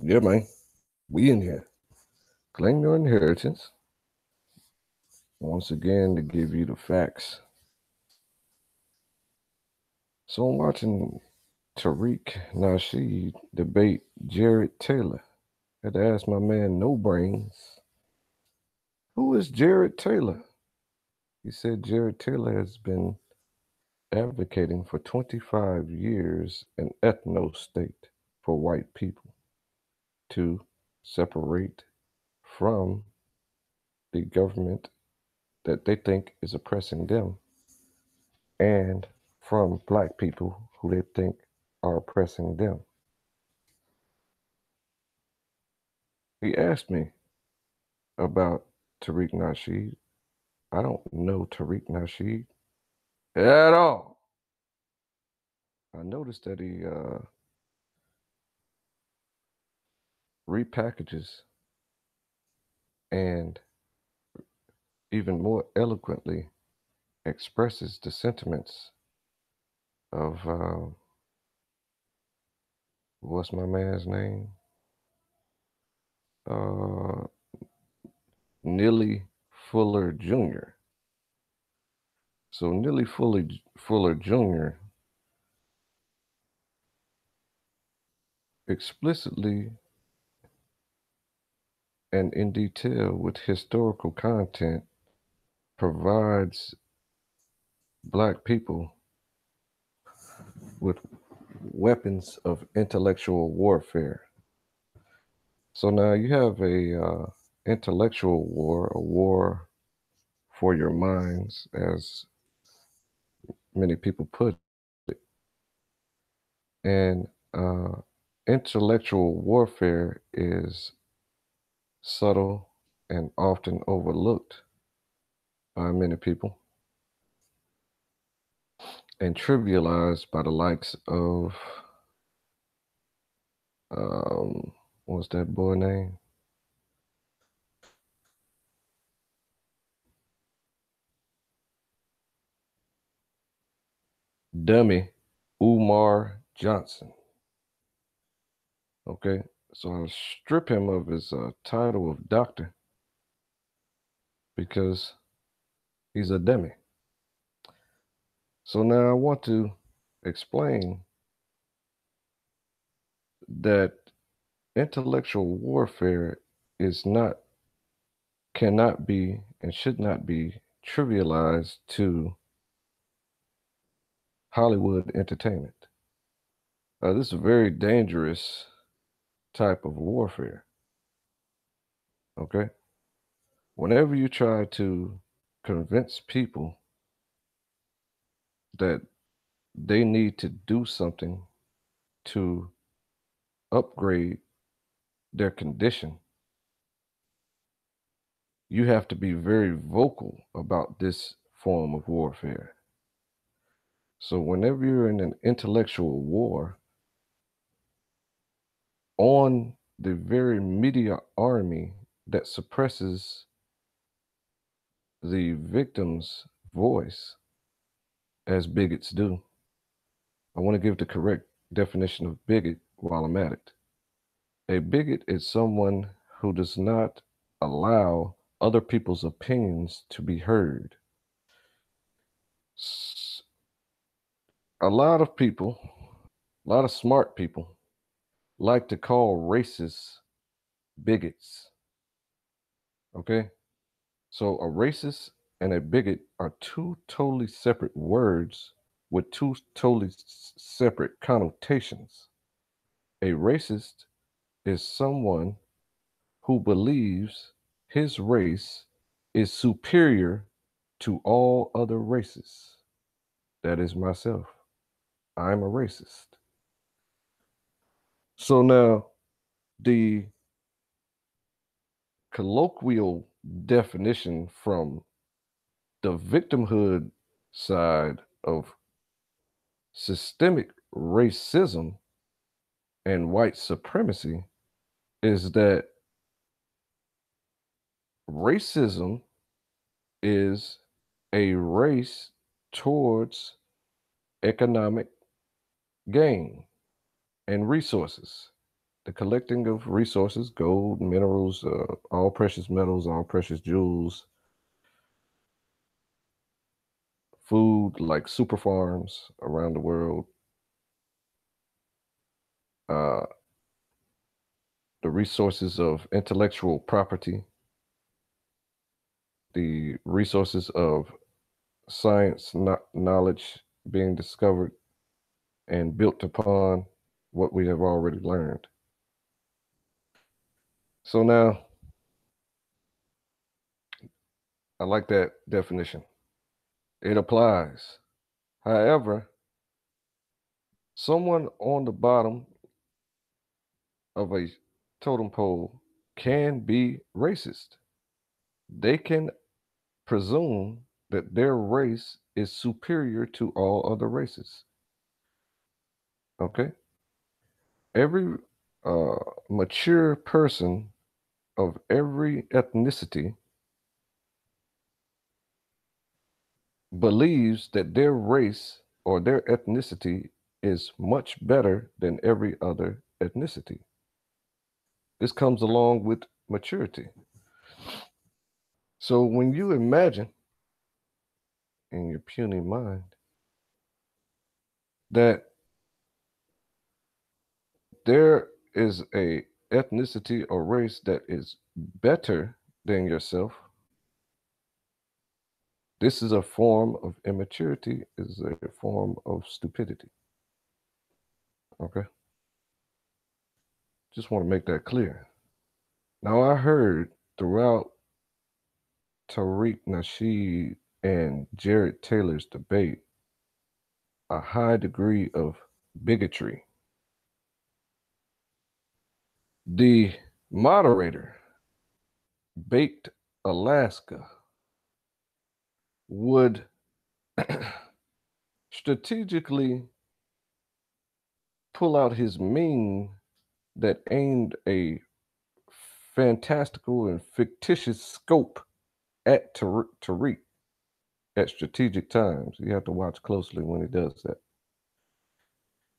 Yeah, man. We in here. Claim your inheritance. Once again, to give you the facts. So I'm watching Tariq Nasheed debate Jared Taylor. Had to ask my man No Brains, who is Jared Taylor? He said Jared Taylor has been advocating for 25 years an ethno-state for white people to separate from the government that they think is oppressing them and from black people who they think are oppressing them. He asked me about Tariq Nasheed. I don't know Tariq Nasheed at all. I noticed that he repackages and even more eloquently expresses the sentiments of what's my man's name? Uh, Neely Fuller Jr. So Neely Fuller Jr. explicitly and in detail with historical content provides black people with weapons of intellectual warfare. So now you have a intellectual war, a war for your minds, as many people put it. And intellectual warfare is subtle and often overlooked by many people and trivialized by the likes of what's that boy name? Dmy Umar Johnson. Okay, so I'll strip him of his title of doctor because he's a dummy. So now I want to explain that intellectual warfare cannot be, and should not be trivialized to Hollywood entertainment. This is a very dangerous type of warfare. Okay, whenever you try to convince people that they need to do something to upgrade their condition, you have to be very vocal about this form of warfare. So whenever you're in an intellectual war on the very media army that suppresses the victim's voice, as bigots do, I want to give the correct definition of bigot while I'm at it. A bigot is someone who does not allow other people's opinions to be heard. A lot of people, a lot of smart people, like to call racists bigots. Okay? So a racist and a bigot are two totally separate words with two totally separate connotations. A racist is someone who believes his race is superior to all other races. That is myself. I'm a racist. So now, the colloquial definition from the victimhood side of systemic racism and white supremacy is that racism is a race towards economic gain and resources. the collecting of resources, gold, minerals, all precious metals, all precious jewels, food like super farms around the world, uh, the resources of intellectual property, the resources of science knowledge being discovered and built upon what we have already learned. So now, I like that definition. It applies. However, someone on the bottom of a totem pole can be racist. They can presume that their race is superior to all other races. Okay? Every uh, mature person of every ethnicity believes that their race or their ethnicity is much better than every other ethnicity. This comes along with maturity. So when you imagine in your puny mind that there is a ethnicity or race that is better than yourself, this is a form of immaturity, is a form of stupidity. Okay? Just want to make that clear. Now, I heard throughout Tariq Nasheed and Jared Taylor's debate a high degree of bigotry. The moderator, Baked Alaska, would strategically pull out his meme that aimed a fantastical and fictitious scope at Tariq at strategic times. You have to watch closely when he does that.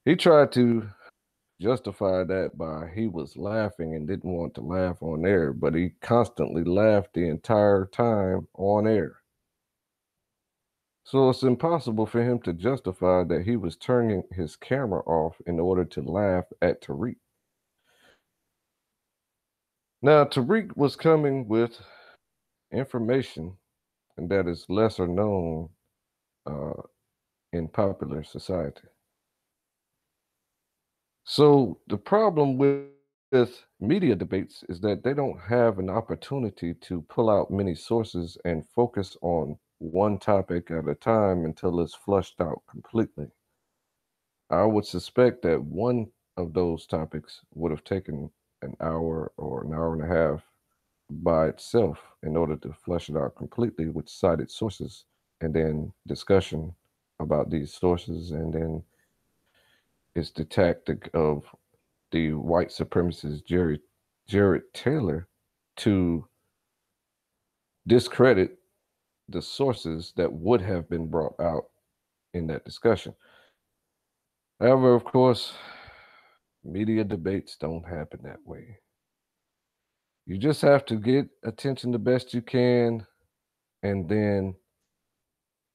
He tried to justify that by he was laughing and didn't want to laugh on air, but he constantly laughed the entire time on air. So it's impossible for him to justify that he was turning his camera off in order to laugh at Tariq. Now, Tariq was coming with information and that is lesser known uh, in popular society. So the problem with media debates is that they don't have an opportunity to pull out many sources and focus on one topic at a time until it's flushed out completely. I would suspect that one of those topics would have taken an hour or an hour and a half by itself in order to flesh it out completely with cited sources and then discussion about these sources. And then it's the tactic of the white supremacist Jared Taylor to discredit the sources that would have been brought out in that discussion. However, of course, media debates don't happen that way. You just have to get attention the best you can and then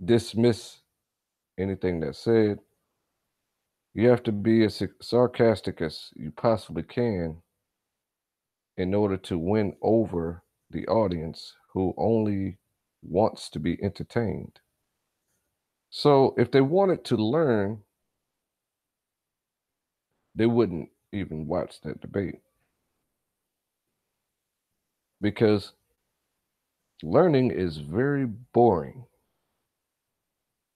dismiss anything that's said. You have to be as sarcastic as you possibly can in order to win over the audience who only wants to be entertained. So if they wanted to learn, they wouldn't even watch that debate. Because learning is very boring.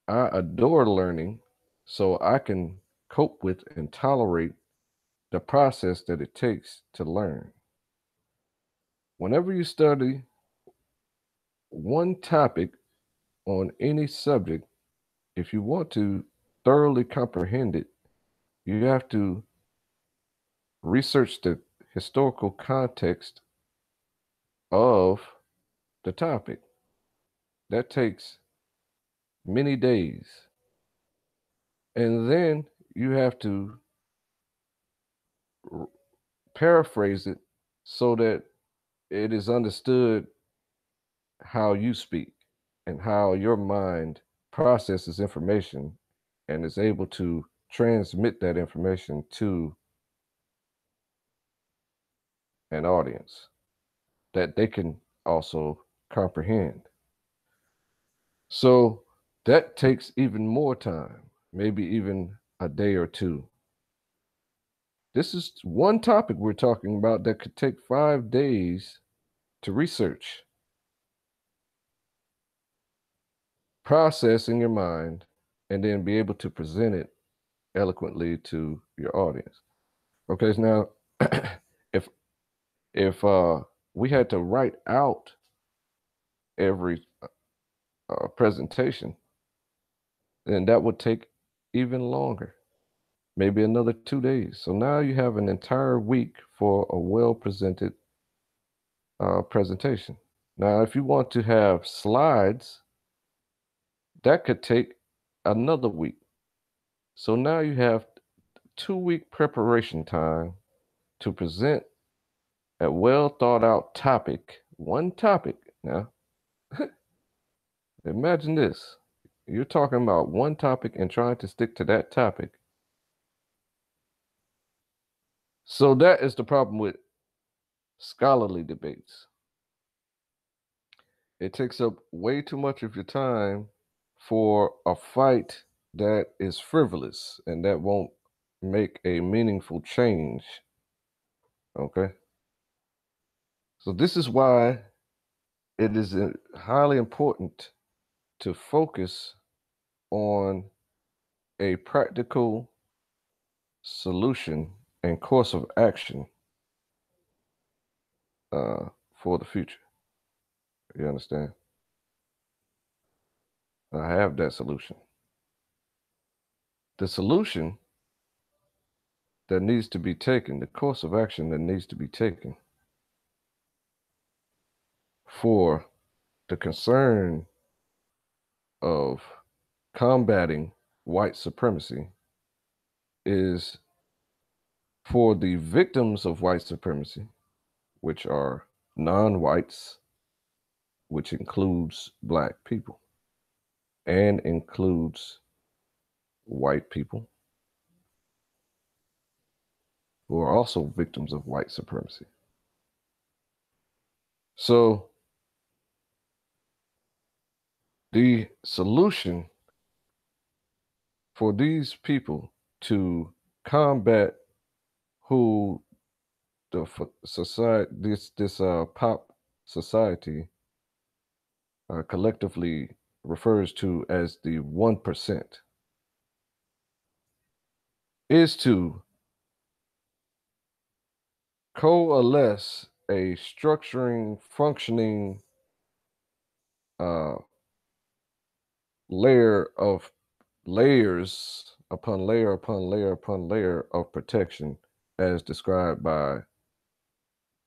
I adore learning so I can cope with and tolerate the process that it takes to learn. Whenever you study one topic on any subject, if you want to thoroughly comprehend it, you have to research the historical context of the topic. That takes many days. And then you have to paraphrase it so that it is understood how you speak and how your mind processes information and is able to transmit that information to an audience that they can also comprehend. So that takes even more time, maybe even a day or two. This is one topic we're talking about that could take 5 days to research, process in your mind, and then be able to present it eloquently to your audience. Okay, so now if if we had to write out every presentation, then that would take even longer, maybe another 2 days. So now you have an entire week for a well-presented presentation. Now, if you want to have slides, that could take another week. So now you have 2-week preparation time to present a well thought out topic, one topic. Now, imagine this. You're talking about one topic and trying to stick to that topic. So that is the problem with scholarly debates. It takes up way too much of your time for a fight that is frivolous and that won't make a meaningful change. Okay. So this is why it is highly important to focus on a practical solution and course of action for the future. You understand? I have that solution. The solution that needs to be taken, the course of action that needs to be taken for the concern of combating white supremacy is for the victims of white supremacy, which are non-whites, which includes Black people and includes white people who are also victims of white supremacy. So the solution for these people to combat who the society, this pop society collectively refers to as the 1%, is to coalesce a structuring, functioning layer of layers upon layer upon layer upon layer of protection, as described by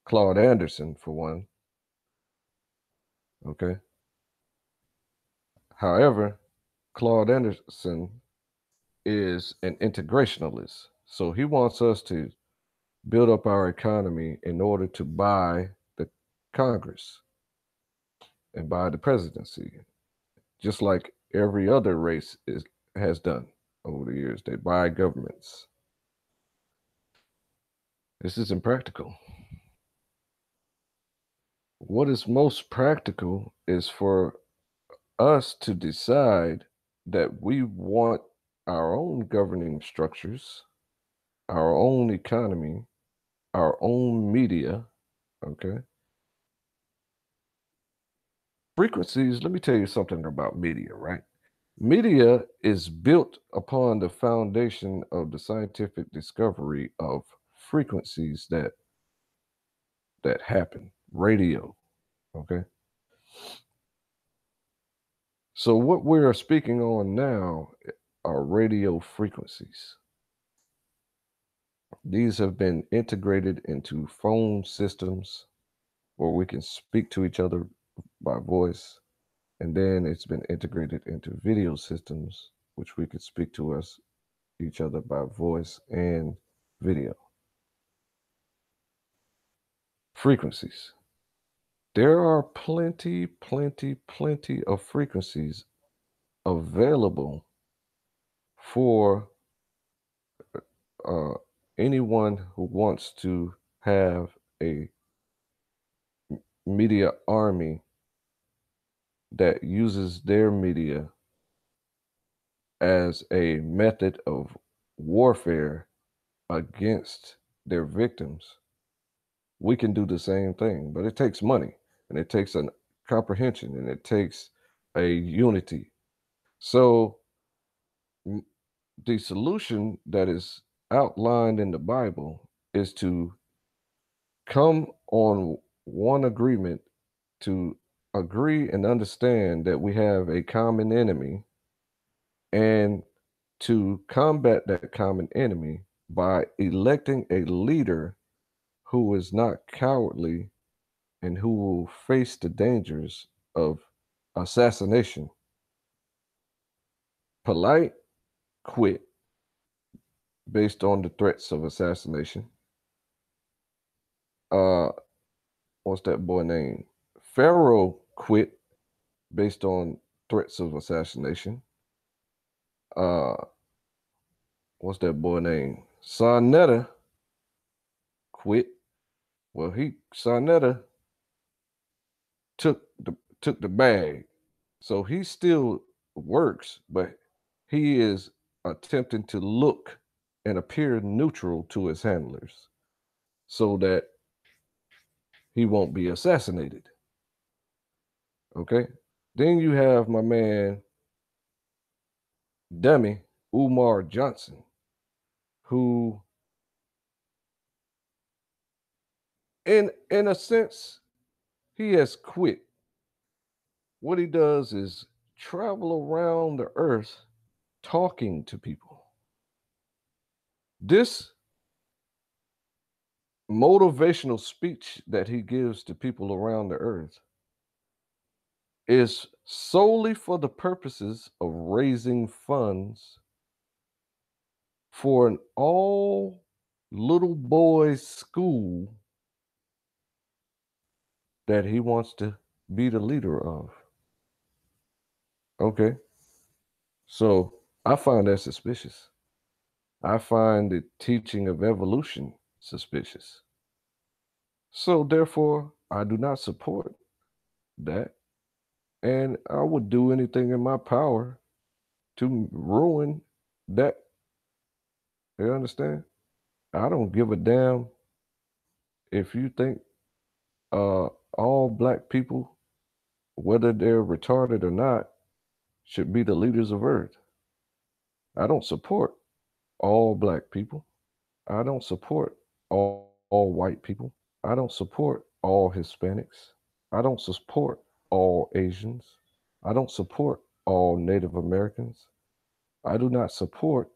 Claude Anderson, for one. Okay. However, Claude Anderson is an integrationalist. So he wants us to build up our economy in order to buy the Congress and buy the presidency, just like every other race has done over the years. They buy governments. This isn't practical. What is most practical is for us to decide that we want our own governing structures, our own economy, our own media. Okay. Frequencies, let me tell you something about media, right? Media is built upon the foundation of the scientific discovery of frequencies that happen. Radio, okay? So what we are speaking on now are radio frequencies. These have been integrated into phone systems where we can speak to each other by voice. And then it's been integrated into video systems, which we could speak to each other by voice and video. frequencies. There are plenty of frequencies available for anyone who wants to have a media army that uses their media as a method of warfare against their victims. We can do the same thing, but it takes money, and it takes a comprehension, and it takes a unity. So the solution that is outlined in the Bible is to come on one agreement, to agree and understand that we have a common enemy, and to combat that common enemy by electing a leader who is not cowardly and who will face the dangers of assassination. Polight quit based on the threats of assassination. What's that boy name? Pharoah quit based on threats of assassination. What's that boy name? Sarnetta quit. Well, Sarnetta took the bag, so he still works, but he is attempting to look and appear neutral to his handlers so that he won't be assassinated. Okay. Then you have my man Dmy Umar Johnson, who in a sense, he has quit. What he does is travel around the earth talking to people. This motivational speech that he gives to people around the earth is solely for the purposes of raising funds for an all little boys school that he wants to be the leader of. Okay. So I find that suspicious. I find the teaching of evolution suspicious. So therefore, I do not support that. And I would do anything in my power to ruin that. You understand? I don't give a damn if you think all black people, whether they're retarded or not, should be the leaders of Earth. I don't support all black people. I don't support all white people. I don't support all Hispanics. I don't support all Asians. I don't support all Native Americans. I do not support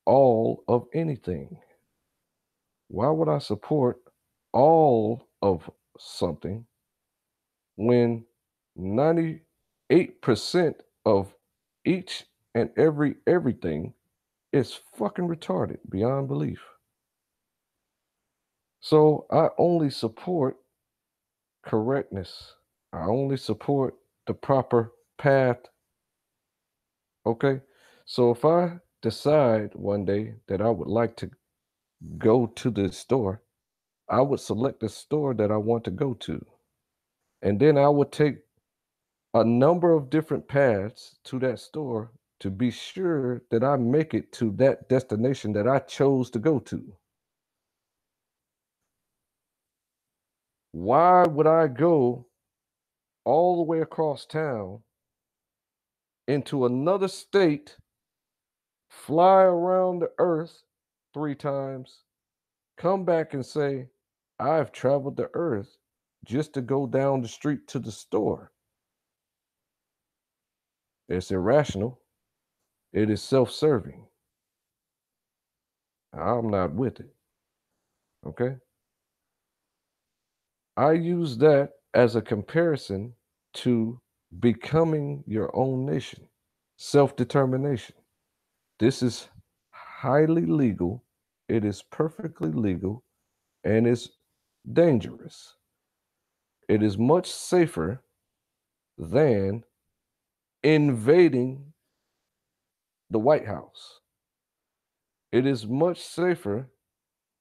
all of anything. Why would I support all of something when 98% of each and everything is fucking retarded beyond belief? So I only support correctness. I only support the proper path. Okay. So if I decide one day that I would like to go to the store, I would select the store that I want to go to. And then I would take a number of different paths to that store to be sure that I make it to that destination that I chose to go to. Why would I go all the way across town into another state, fly around the earth 3 times, come back and say, I've traveled the earth just to go down the street to the store? It's irrational. It is self-serving. I'm not with it. Okay. I use that as a comparison to becoming your own nation, self-determination. This is highly legal. It is perfectly legal, and it's dangerous. It is much safer than invading the White House. It is much safer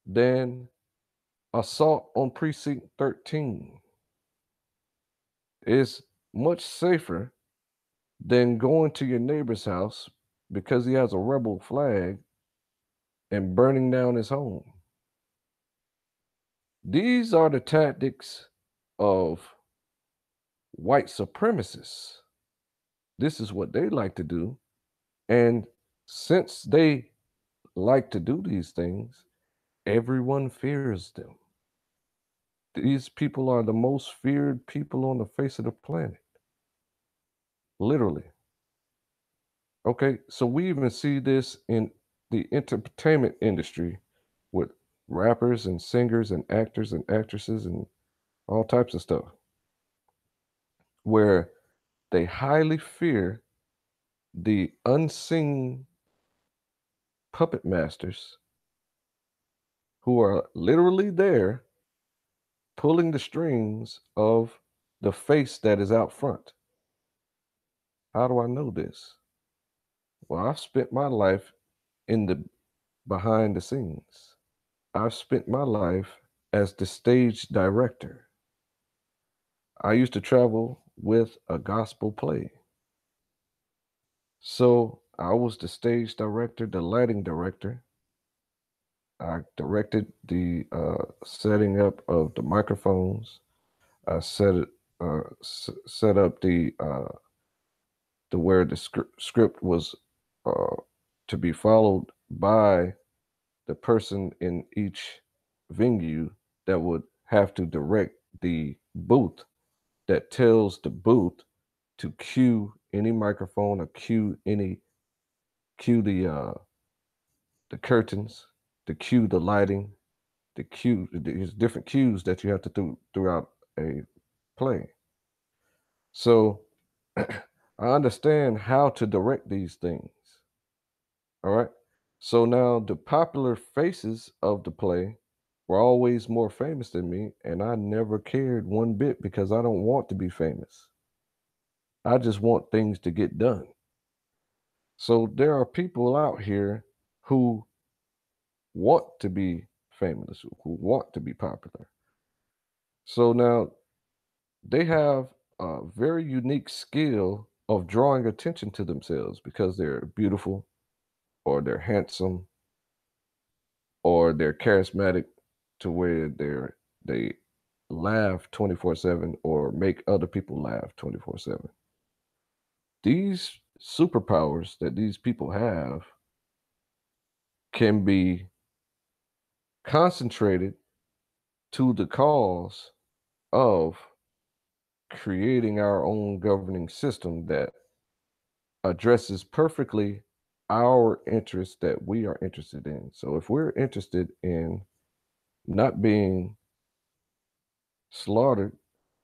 than assault on Precinct 13. It's much safer than going to your neighbor's house because he has a rebel flag and burning down his home. These are the tactics of white supremacists. This is what they like to do. And since they like to do these things, everyone fears them. These people are the most feared people on the face of the planet. Literally. Okay, so we even see this in the entertainment industry with rappers and singers and actors and actresses and all types of stuff, where they highly fear the unseen puppet masters who are literally there pulling the strings of the face that is out front. How do I know this? Well, I've spent my life in the behind the scenes. I've spent my life as the stage director. I used to travel with a gospel play. So I was the stage director, the lighting director. I directed the setting up of the microphones. I set up the where the script was uh, to be followed by the person in each venue that would have to direct the booth that tells the booth to cue any microphone or cue the curtains, to cue the lighting, the cue. There's different cues that you have to do throughout a play. So I understand how to direct these things. All right. So now the popular faces of the play were always more famous than me, and I never cared one bit because I don't want to be famous. I just want things to get done. So there are people out here who want to be famous, who want to be popular. So now they have a very unique skill of drawing attention to themselves because they're beautiful or they're handsome or they're charismatic to where they laugh 24/7 or make other people laugh 24/7. These superpowers that these people have can be concentrated to the cause of creating our own governing system that addresses perfectly our interests that we are interested in. So if we're interested in not being slaughtered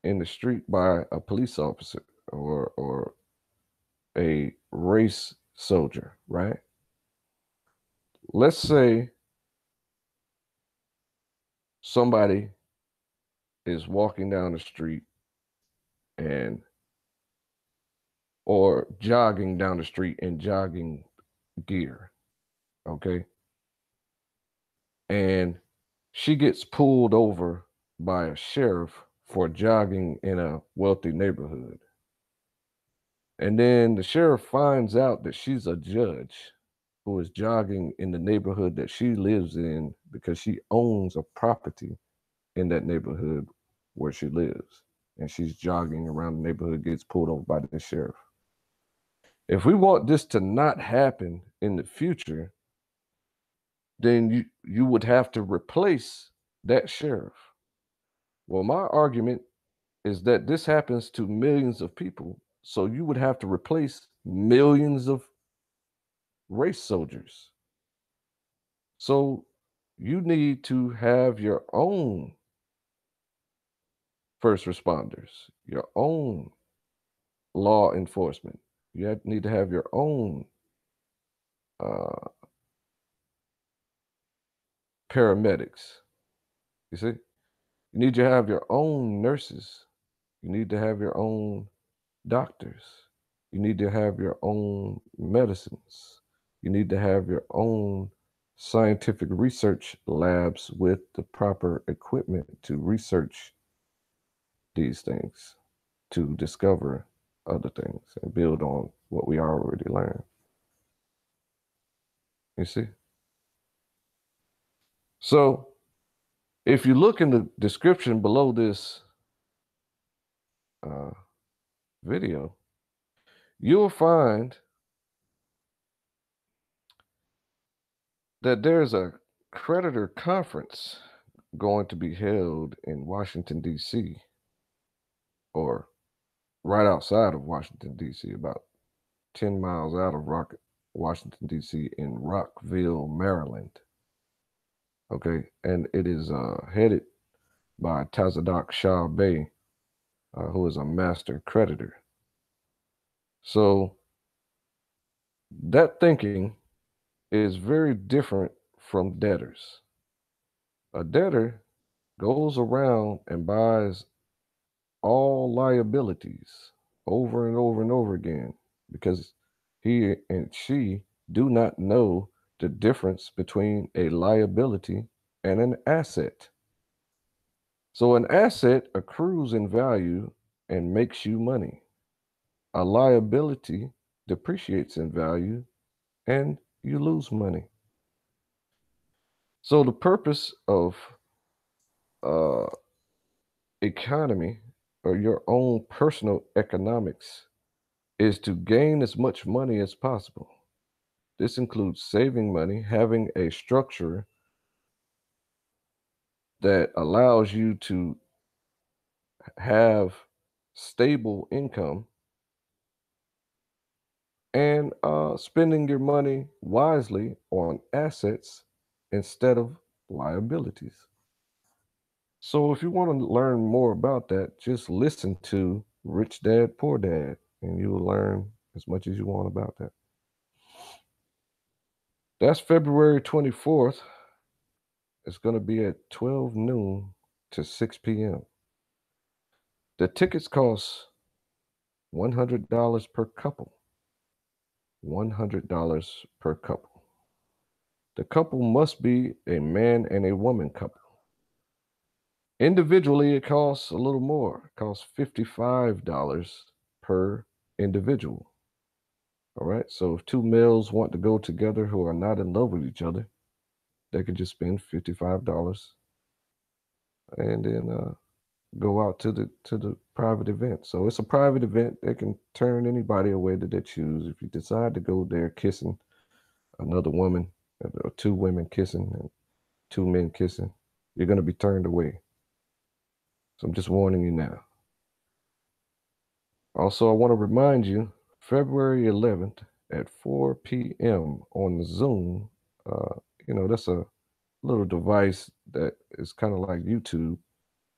in the street by a police officer or a race soldier, right? Let's say somebody is walking down the street and or jogging down the street in jogging gear, okay? And she gets pulled over by a sheriff for jogging in a wealthy neighborhood. And then the sheriff finds out that she's a judge who is jogging in the neighborhood that she lives in because she owns a property in that neighborhood where she lives. And she's jogging around the neighborhood, gets pulled over by the sheriff. If we want this to not happen in the future, then you would have to replace that sheriff. Well, my argument is that this happens to millions of people. So you would have to replace millions of race soldiers. So you need to have your own first responders, your own law enforcement. Need to have your own uh, paramedics. You see? You need to have your own nurses. You need to have your own doctors. You need to have your own medicines. You need to have your own scientific research labs with the proper equipment to research these things, to discover other things and build on what we already learned. You see? So if you look in the description below this video, you'll find that there's a Creditor conference going to be held in Washington, D.C., or right outside of Washington, D.C., about 10 miles out of Washington, D.C., in Rockville, Maryland. Okay, and it is headed by Tariq Shah Bey, who is a master creditor. So that thinking is very different from debtors. A debtor goes around and buys all liabilities over and over and over again because he and she do not know the difference between a liability and an asset. So an asset accrues in value and makes you money. A liability depreciates in value and you lose money. So the purpose of economy or your own personal economics is to gain as much money as possible. This includes saving money, having a structure that allows you to have stable income, and spending your money wisely on assets instead of liabilities. So if you want to learn more about that, just listen to Rich Dad, Poor Dad, and you will learn as much as you want about that. That's February 24th. It's going to be at 12 noon to 6 p.m. The tickets cost $100 per couple. $100 per couple. The couple must be a man and a woman couple. Individually, it costs a little more. It costs $55 per individual. All right. So if two males want to go together who are not in love with each other, they can just spend $55 and then go out to the private event. So it's a private event. They can turn anybody away that they choose. If you decide to go there kissing another woman, or two women kissing and two men kissing, you're going to be turned away. So I'm just warning you now. Also, I want to remind you, February 11th at 4 p.m. on Zoom, that's a little device that is kind of like YouTube,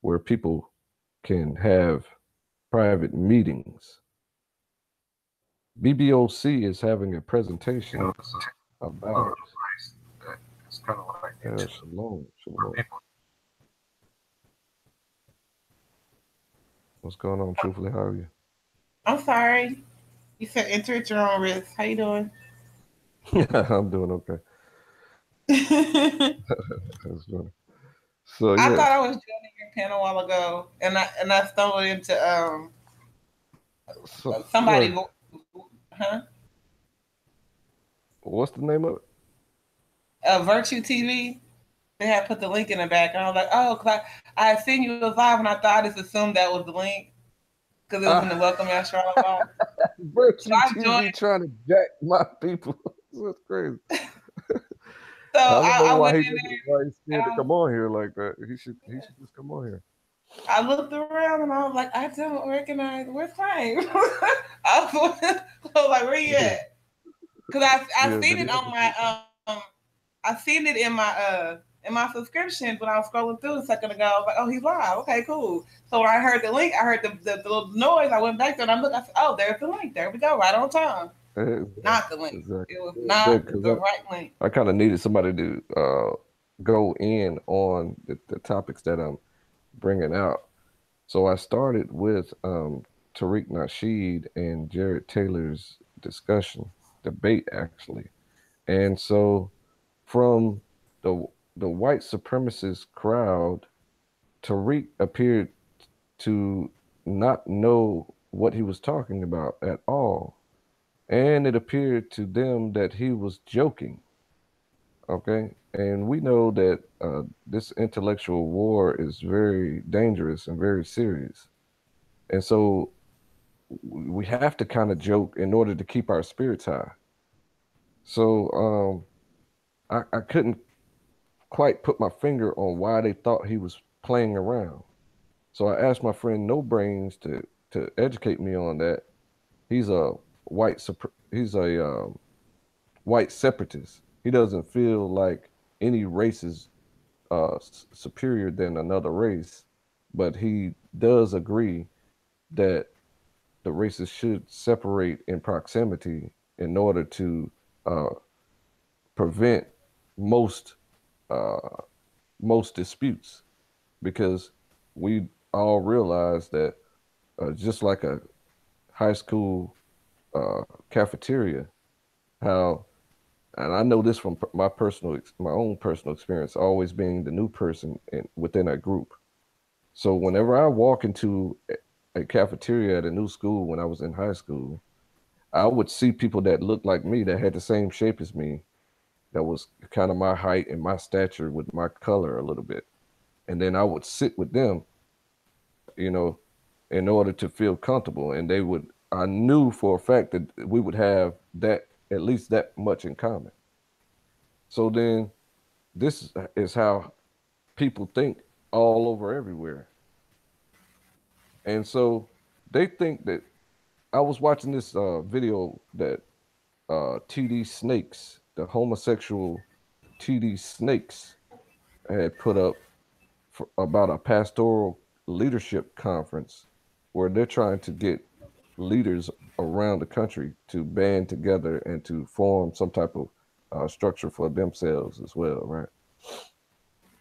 where people can have private meetings. BBOC is having a presentation about it's kind of like shalom. What's going on, truthfully? How are you? I'm sorry. You said enter at your own risk. How you doing? I'm doing okay. That's funny. So I yeah. thought I was joining your panel a while ago, and I stumbled into somebody. Huh? What's the name of it? Virtue TV. They had put the link in the back, and I was like, oh, because I had seen you was live, and I thought I just assumed that was the link because it was in the Welcome Y'all Charlotte box. Virtue TV trying to jack my people. That's crazy. So I don't know why went he in there. why he's scared to come on here like that. He should just come on here. I looked around and I was like, I don't recognize. Where's Time? I was like, where you at? Because I seen it on my I seen it in my subscriptions when I was scrolling through a second ago. I was like, oh, he's live. Okay, cool. So when I heard the link, I heard the little noise. I went back there and I looked. I said, oh, there's the link. There we go. Right on time. Not the link. Exactly. It was not the right link. I kind of needed somebody to go in on the topics that I'm bringing out. So I started with Tariq Nasheed and Jared Taylor's debate actually, and so from the the white supremacist crowd, Tariq appeared to not know what he was talking about at all. And it appeared to them that he was joking. Okay. And we know that this intellectual war is very dangerous and very serious. And so we have to kind of joke in order to keep our spirits high. So I couldn't quite put my finger on why they thought he was playing around. So I asked my friend No Brains to educate me on that. He's a he's a white separatist. He doesn't feel like any race is superior than another race, but he does agree that the races should separate in proximity in order to uh, prevent most uh, most disputes, because we all realize that just like a high school cafeteria, how, and I know this from my own personal experience, always being the new person within a group. So whenever I walk into a cafeteria at a new school when I was in high school, I would see people that looked like me, that had the same shape as me, that was kind of my height and my stature with my color a little bit. And then I would sit with them, you know, in order to feel comfortable. And I knew for a fact that we would have that, at least that much in common. So then this is how people think all over everywhere. And so they think that I was watching this video that TD Snakes, the homosexual TD Snakes, had put up about a pastoral leadership conference where they're trying to get leaders around the country to band together and to form some type of structure for themselves as well, right?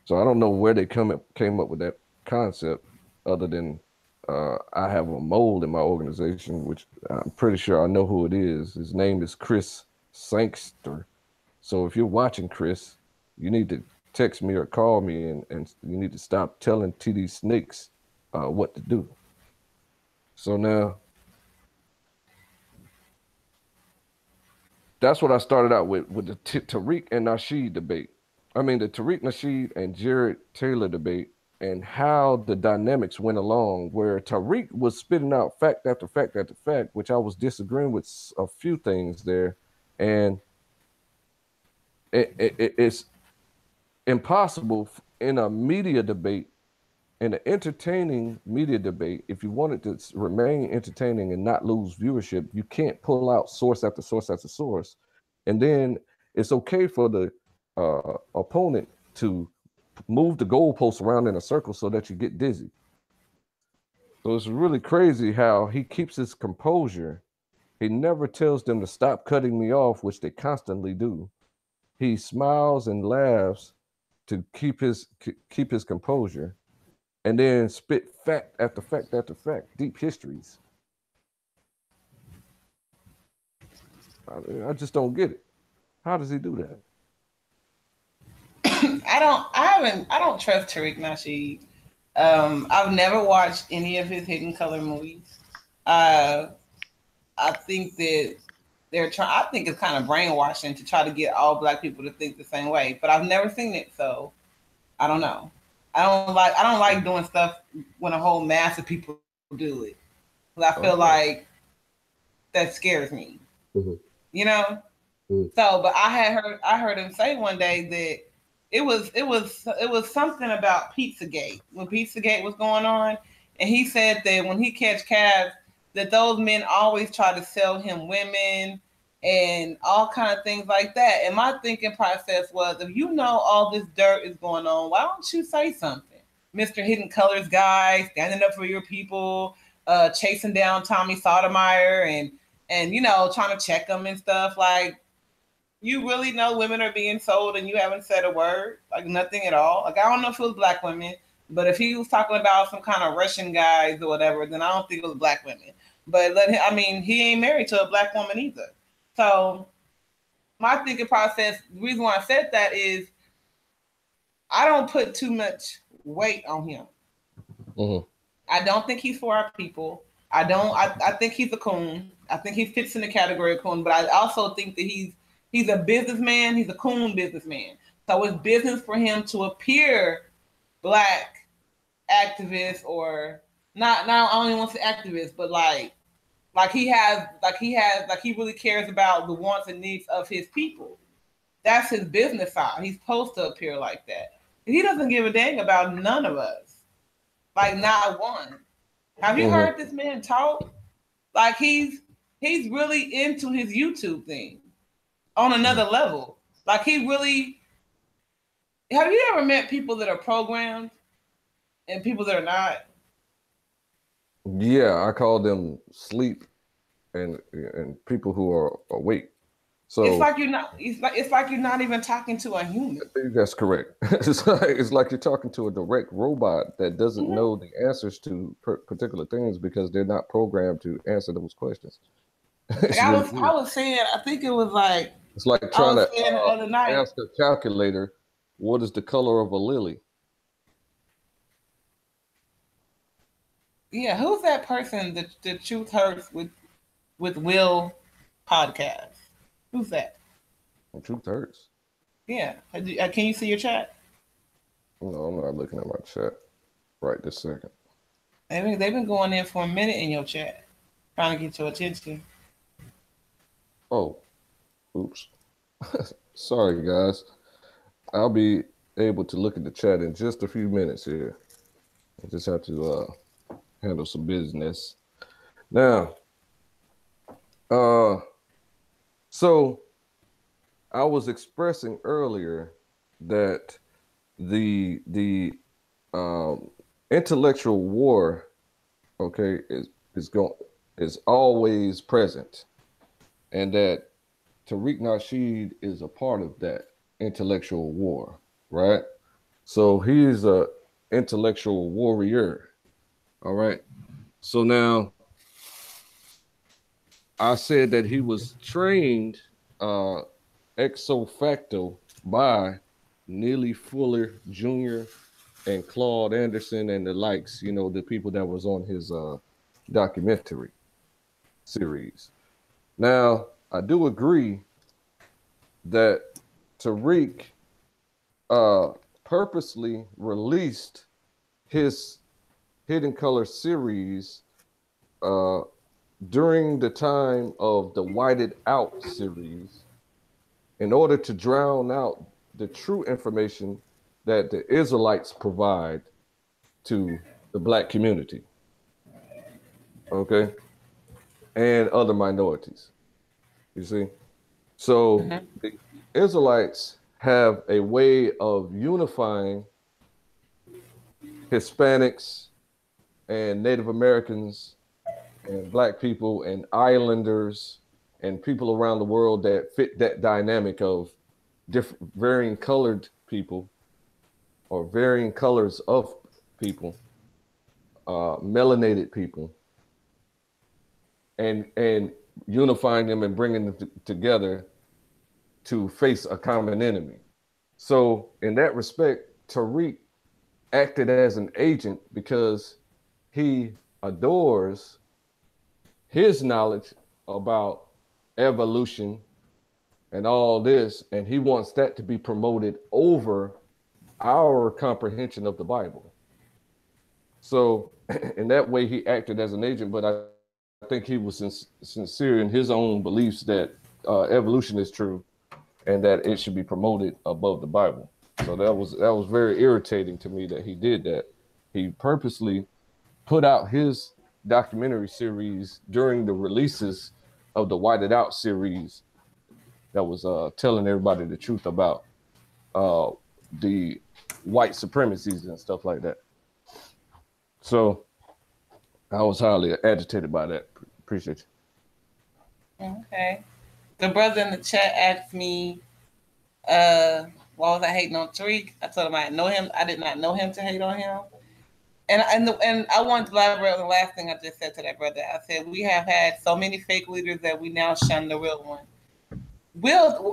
So I don't know where they came up with that concept, other than I have a mole in my organization, which I'm pretty sure I know who it is. His name is Chris Sankster. So if you're watching, Chris, you need to text me or call me, and you need to stop telling TD Snakes what to do. So now, that's what I started out with the Tariq and Nasheed debate. I mean, the Tariq Nasheed and Jared Taylor debate, and how the dynamics went along, where Tariq was spitting out fact after fact after fact, which I was disagreeing with a few things there. And it's impossible in a media debate, in an entertaining media debate, if you want it to remain entertaining and not lose viewership, you can't pull out source after source after source. And then it's okay for the opponent to move the goalposts around in a circle so that you get dizzy. So it's really crazy how he keeps his composure. He never tells them to stop cutting me off, which they constantly do. He smiles and laughs to keep his composure, and then spit fact after fact after fact, deep histories. I just don't get it. How does he do that? I don't trust Tariq Nasheed. I've never watched any of his Hidden Color movies. I think that I think it's kind of brainwashing to try to get all black people to think the same way. But I've never seen it, so I don't know. I don't like doing stuff when a whole mass of people do it. Because I feel like that scares me. Mm-hmm. You know? Mm-hmm. So, but I heard him say one day that it was something about Pizzagate, when Pizzagate was going on, and he said that when he catch cabs, that those men always try to sell him women and all kind of things like that. And my thinking process was, if you know all this dirt is going on, why don't you say something? Mr. Hidden Colors guy, standing up for your people, chasing down Tommy Sotomayor and you know, trying to check them and stuff. Like, you really know women are being sold and you haven't said a word? Like, nothing at all? Like, I don't know if it was black women, But if he was talking about some kind of Russian guys or whatever, then I don't think it was black women. But let him, I mean, he ain't married to a black woman either. So my thinking process, the reason why I said that is I don't put too much weight on him. Mm-hmm. I don't think he's for our people. I don't. I think he's a coon. I think he fits in the category of coon. But I also think that he's a businessman. He's a coon businessman. So it's business for him to appear black activist or not. Now I don't even want to say activist, but like he really cares about the wants and needs of his people. That's his business side. He's supposed to appear like that. He doesn't give a dang about none of us. Like not one. Have you heard this man talk? Like he's really into his YouTube thing on another level. Like he really. Have you ever met people that are programmed and people that are not? Yeah, I call them sleep and people who are awake. So it's like you're not. It's like you're not even talking to a human. That's correct. It's like you're talking to a direct robot that doesn't know the answers to particular things because they're not programmed to answer those questions. Like I was saying, I think it was like it's like trying to ask a calculator, what is the color of a lily? Yeah, who's that person that the Truth Hurts with Will podcast? Who's that? Truth Hurts. Yeah. Can you see your chat? No, I'm not looking at my chat right this second. They've been going in for a minute in your chat, trying to get your attention. Oh, oops. Sorry, guys. I'll be able to look at the chat in just a few minutes here. I just have to handle some business. Now, so I was expressing earlier that the intellectual war, okay, is always present, and that Tariq Nasheed is a part of that intellectual war, right? So he's a intellectual warrior. All right. So now I said that he was trained ex facto by Neely Fuller Jr. and Claude Anderson and the likes, you know, the people that was on his documentary series. Now, I do agree that Tariq purposely released his Hidden Color series during the time of the Whited Out series in order to drown out the true information that the Israelites provide to the Black community, okay, and other minorities, you see? So the Israelites have a way of unifying Hispanics and Native Americans and Black people and islanders and people around the world that fit that dynamic of different varying colored people or varying colors of people, melanated people, and unifying them and bringing them together to face a common enemy. So in that respect, Tariq acted as an agent because he adores his knowledge about evolution and all this, and he wants that to be promoted over our comprehension of the Bible. So in that way, he acted as an agent, but I think he was sincere in his own beliefs that evolution is true and that it should be promoted above the Bible. So that was very irritating to me that he did that. He purposely put out his documentary series during the releases of the Whited Out series that was telling everybody the truth about the white supremacies and stuff like that. So I was highly agitated by that. Appreciate you. Okay. The brother in the chat asked me, why was I hating on Tariq? I told him I didn't know him. I did not know him to hate on him. And I want to elaborate on the last thing I just said to that brother. I said we have had so many fake leaders that we now shun the real one.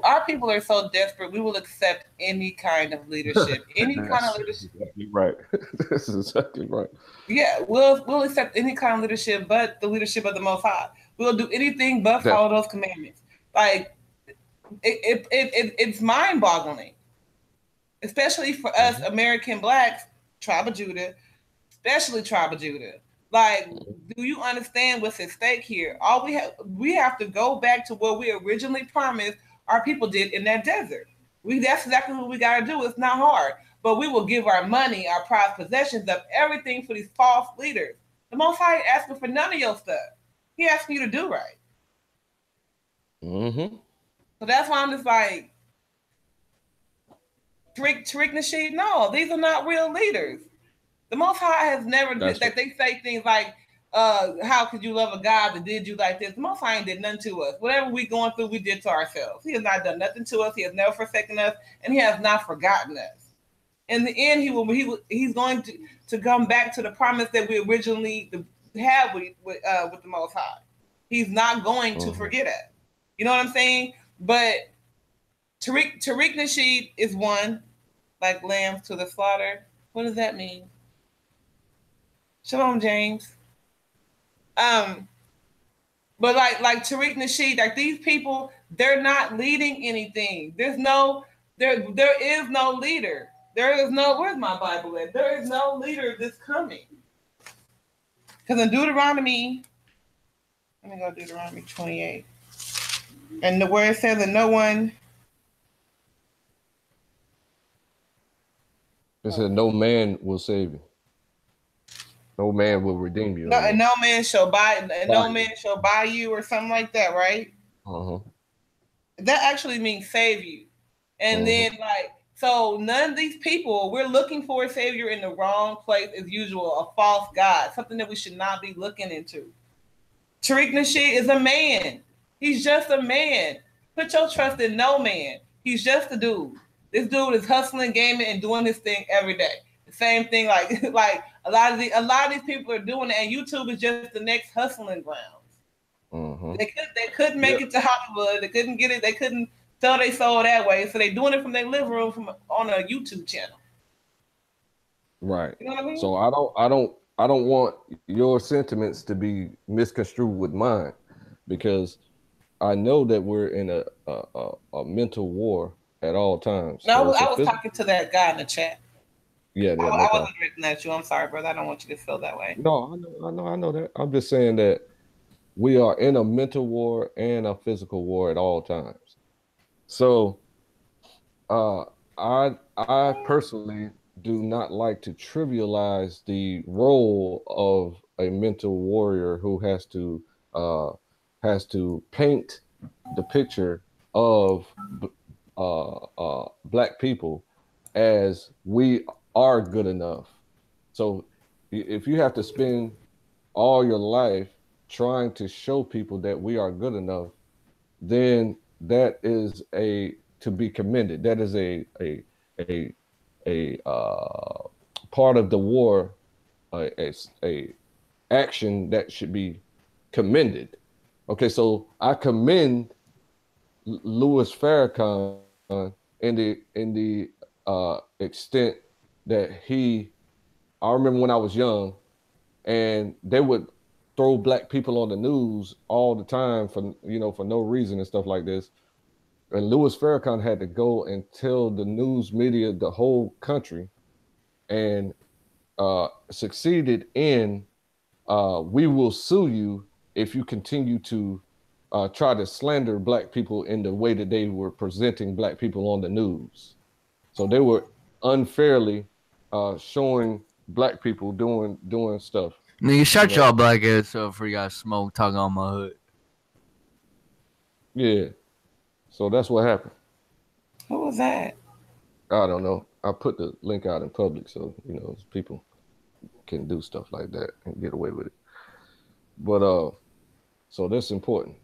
Our people are so desperate, we will accept any kind of leadership. Any kind of leadership. Exactly right. This is exactly right. Yeah, we'll accept any kind of leadership but the leadership of the Most High. We'll do anything but follow those commandments. Like it's mind-boggling. Especially for us American blacks, tribe of Judah, especially tribe of Judah. Like, do you understand what's at stake here? All we have to go back to what we originally promised our people did in that desert. That's exactly what we got to do. It's not hard, but we will give our money, our prized possessions, up everything for these false leaders. The Most High ain't asking for none of your stuff. He asking you to do right. Mm-hmm. So that's why I'm just like, Tariq Nasheed, no, these are not real leaders. The Most High has never did that. They say things like, how could you love a God that did you like this? The Most High ain't did nothing to us. Whatever we going through, we did to ourselves. He has not done nothing to us. He has never forsaken us, and he has not forgotten us. In the end, he's going to come back to the promise that we originally had with the Most High. He's not going to forget us. You know what I'm saying? But Tariq Nasheed is one, like lambs to the slaughter. What does that mean? Shalom, James. But like Tariq Nasheed, like these people, they're not leading anything. There is no leader. Where's my Bible at? There is no leader that's coming. Because in Deuteronomy, let me go to Deuteronomy 28. And the word says that no one. It said no man will save you. No man will redeem you. No, and no man shall buy, and no man shall buy you, or something like that, right? That actually means save you. And then so none of these people, we're looking for a savior in the wrong place as usual, a false God, something that we should not be looking into. Tariq Nasheed is a man. He's just a man. Put your trust in no man. He's just a dude. This dude is hustling, gaming, and doing his thing every day. The same thing, like a lot of these people are doing it, and YouTube is just the next hustling grounds. They couldn't make it to Hollywood. They couldn't get it. They couldn't sell their soul that way, so they're doing it from their living room on a YouTube channel. Right. You know what I mean? So I don't want your sentiments to be misconstrued with mine, because I know that we're in a mental war at all times. No, I was talking to that guy in the chat. Yeah, I wasn't directing at you. I'm sorry, brother. I don't want you to feel that way. No, I know that. I'm just saying that we are in a mental war and a physical war at all times. So, I personally do not like to trivialize the role of a mental warrior who has to paint the picture of Black people as we are good enough. So if you have to spend all your life trying to show people that we are good enough, then that is to be commended. That is a part of the war, a action that should be commended. Okay, so I commend Louis Farrakhan in the extent that I remember when I was young, and they would throw Black people on the news all the time for no reason and stuff like this. And Louis Farrakhan had to go and tell the news media, the whole country, and succeeded in we will sue you if you continue to try to slander Black people in the way that they were presenting Black people on the news. So they were unfairly showing Black people doing stuff. Nigga, shut y'all black ass up before you got smoke talking on my hood. Yeah. So that's what happened. What was that? I don't know. I put the link out in public so people can do stuff like that and get away with it. But so that's important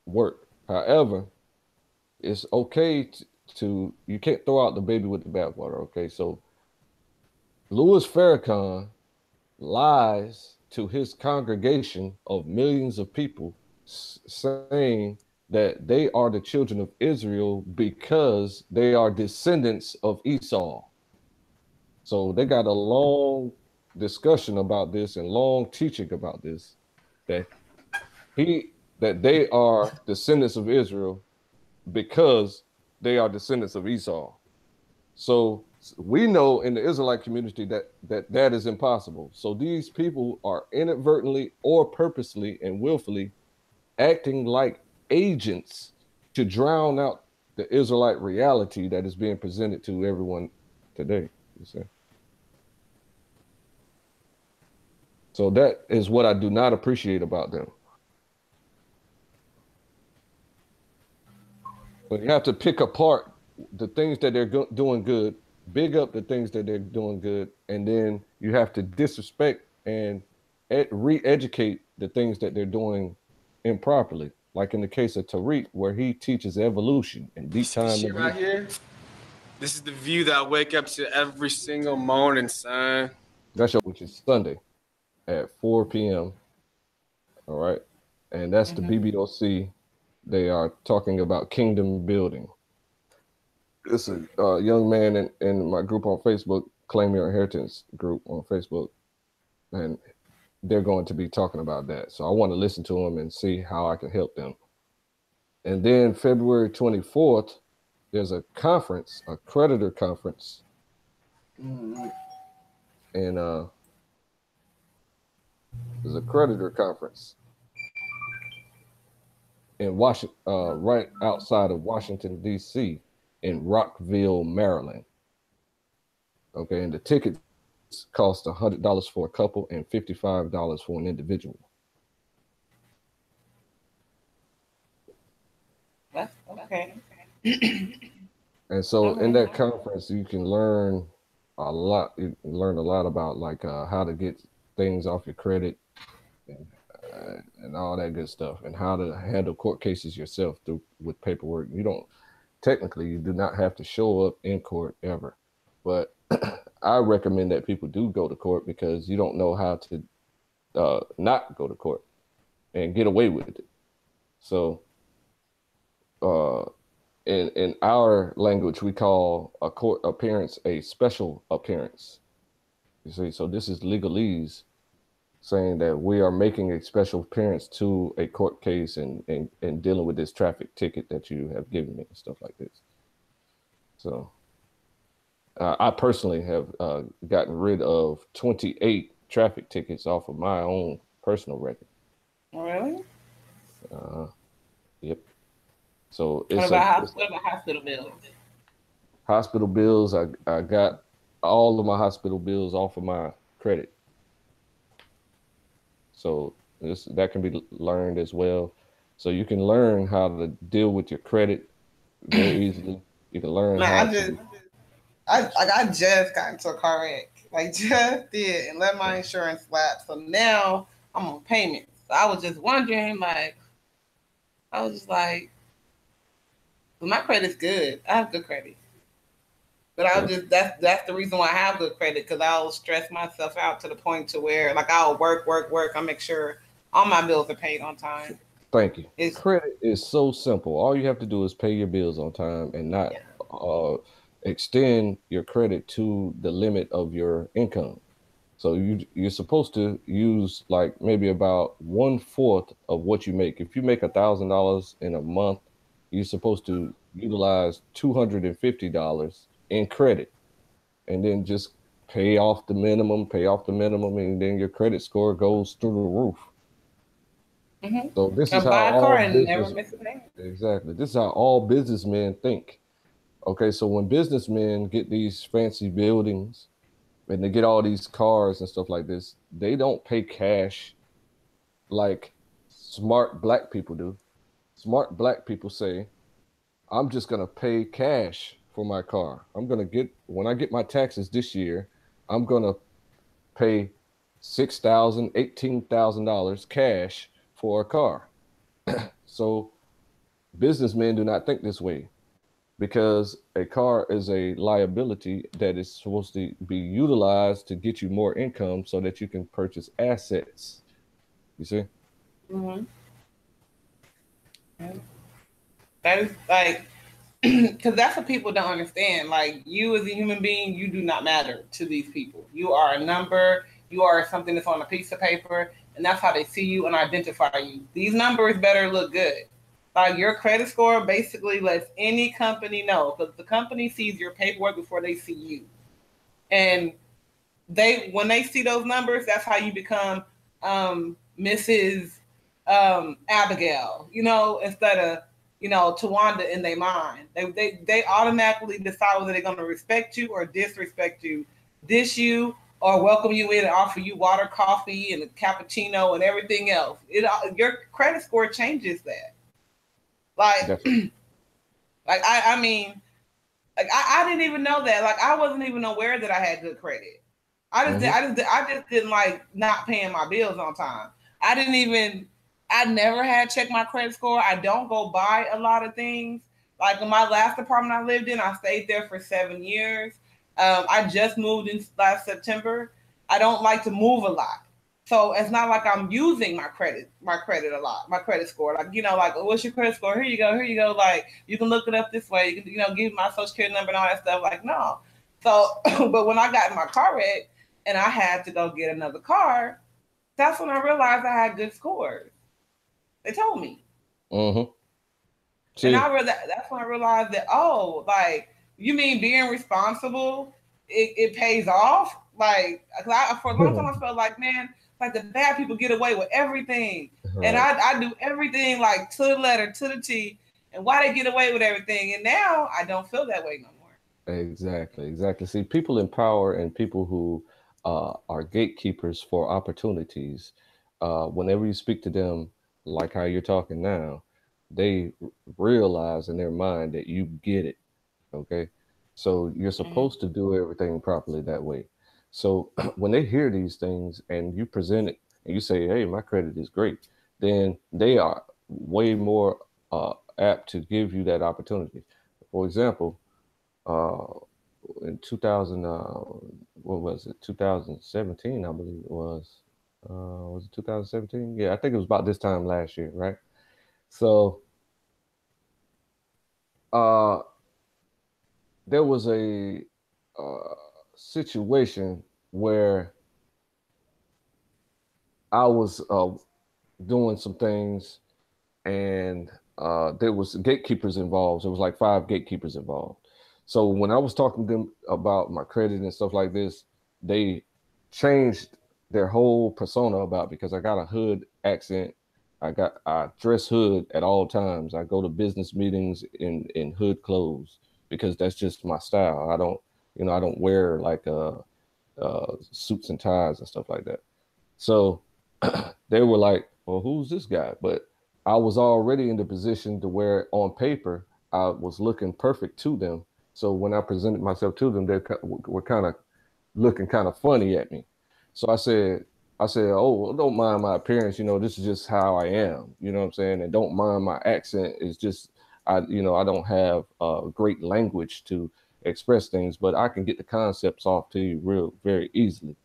work. However, it's okay to you can't throw out the baby with the bathwater. Okay, so Louis Farrakhan lies to his congregation of millions of people, saying that they are the children of Israel because they are descendants of Esau. So they got a long discussion about this and long teaching about this, that that they are descendants of Israel because they are descendants of Esau. So we know in the Israelite community that is impossible. So these people are inadvertently or purposely and willfully acting like agents to drown out the Israelite reality that is being presented to everyone today. You see? So that is what I do not appreciate about them. But you have to pick apart the things that they're doing good, big up the things that they're doing good, and then you have to disrespect and re-educate the things that they're doing improperly. Like in the case of Tariq, where he teaches evolution and deep time. This shit right here, this is the view that I wake up to every single morning, son. That's which is Sunday at 4 p.m. All right. And that's the BBOC. They are talking about kingdom building. It's a young man in my group on Facebook, Claim Your Inheritance group on Facebook, and they're going to be talking about that. So I want to listen to them and see how I can help them. And then February 24th, there's a conference, a Creditor conference. And there's a Creditor conference in Washington, right outside of Washington, D.C., in Rockville, Maryland. Okay, and the tickets cost $100 for a couple and $55 for an individual. That's okay. And so in that conference, you can learn a lot. You can learn a lot about like how to get things off your credit and all that good stuff, and how to handle court cases yourself with paperwork. You do not have to show up in court ever. But I recommend that people do go to court because you don't know how to not go to court and get away with it. So in our language, we call a court appearance a special appearance. You see, so this is legalese saying that we are making a special appearance to a court case and dealing with this traffic ticket that you have given me and stuff like this. So I personally have gotten rid of 28 traffic tickets off of my own personal record. Really? Yep. So it's what about hospital bills? Hospital bills, I got all of my hospital bills off of my credit. So that can be learned as well. So you can learn how to deal with your credit very easily. You can learn I just got into a car wreck. Like just did and let my insurance lapse. So now I'm on payments. So I was just wondering, my credit's good. I have good credit. But that's the reason why I have good credit, because I'll stress myself out to the point to where like I'll work. I make sure all my bills are paid on time. Thank you. Credit is so simple. All you have to do is pay your bills on time and not extend your credit to the limit of your income. So you're supposed to use like maybe about 1/4 of what you make. If you make $1,000 in a month, you're supposed to utilize $250 in credit, and then just pay off the minimum, and then your credit score goes through the roof. Mm-hmm. So this is how all businessmen think. Okay, so when businessmen get these fancy buildings and they get all these cars and stuff like this, they don't pay cash like smart black people do. Smart black people say, I'm just gonna pay cash for my car. When I get my taxes this year, I'm gonna pay $6,000, $18,000 cash for a car. So businessmen do not think this way. because a car is a liability that is supposed to be utilized to get you more income so that you can purchase assets. You see? Mm-hmm. Yeah. That is like, because that's what people don't understand. Like, you as a human being, you do not matter to these people. You are a number. You are something that's on a piece of paper, and that's how they see you and identify you. These numbers better look good. Like, your credit score basically lets any company know, because the company sees your paperwork before they see you. And when they see those numbers, that's how you become Mrs. Abigail, instead of Tawanda in their mind. They automatically decide whether they're going to respect you or disrespect you, dish you or welcome you in and offer you water, coffee, and a cappuccino and everything else. Your credit score changes that. Like, like I mean, like I didn't even know that. Like, I wasn't even aware that I had good credit. I just didn't like not paying my bills on time. I never had checked my credit score. I don't go buy a lot of things. Like, in my last apartment I lived in, I stayed there for 7 years. I just moved in last September. I don't like to move a lot. So it's not like I'm using my credit a lot, my credit score. Like, like, what's your credit score? Here you go. Like, you can look it up this way. You can, give my social security number and all that stuff. Like, no. So, but when I got in my car wreck and I had to go get another car, that's when I realized I had good scores. They told me. Mm-hmm. And that's when I realized that, oh, like, you mean being responsible, it pays off? Like, for a long time I felt like, man, like, the bad people get away with everything. Right. And I do everything, like, to the letter, to the T. And why they get away with everything? And now I don't feel that way no more. Exactly. See, people in power and people who are gatekeepers for opportunities, whenever you speak to them like how you're talking now, they realize in their mind that you get it. Okay. So you're supposed to do everything properly that way. So when they hear these things and you present it and you say, hey, my credit is great, then they are way more apt to give you that opportunity. For example, in 2000, what was it? 2017, I believe it was. Was it 2017? Yeah, I think it was about this time last year, right? So, there was a situation where I was doing some things, and there was gatekeepers involved. There was like 5 gatekeepers involved. So when I was talking to them about my credit and stuff like this, they changed their whole persona about, because I got a hood accent. I dress hood at all times. I go to business meetings in hood clothes because that's just my style. I don't wear like suits and ties and stuff like that. So they were like, well, who's this guy? But I was already in the position to where on paper I was looking perfect to them. So when I presented myself to them, they were kind of looking kind of funny at me. So I said, oh, well, don't mind my appearance. This is just how I am. You know what I'm saying? And don't mind my accent. It's just, I don't have great language to express things, but I can get the concepts off to you very easily.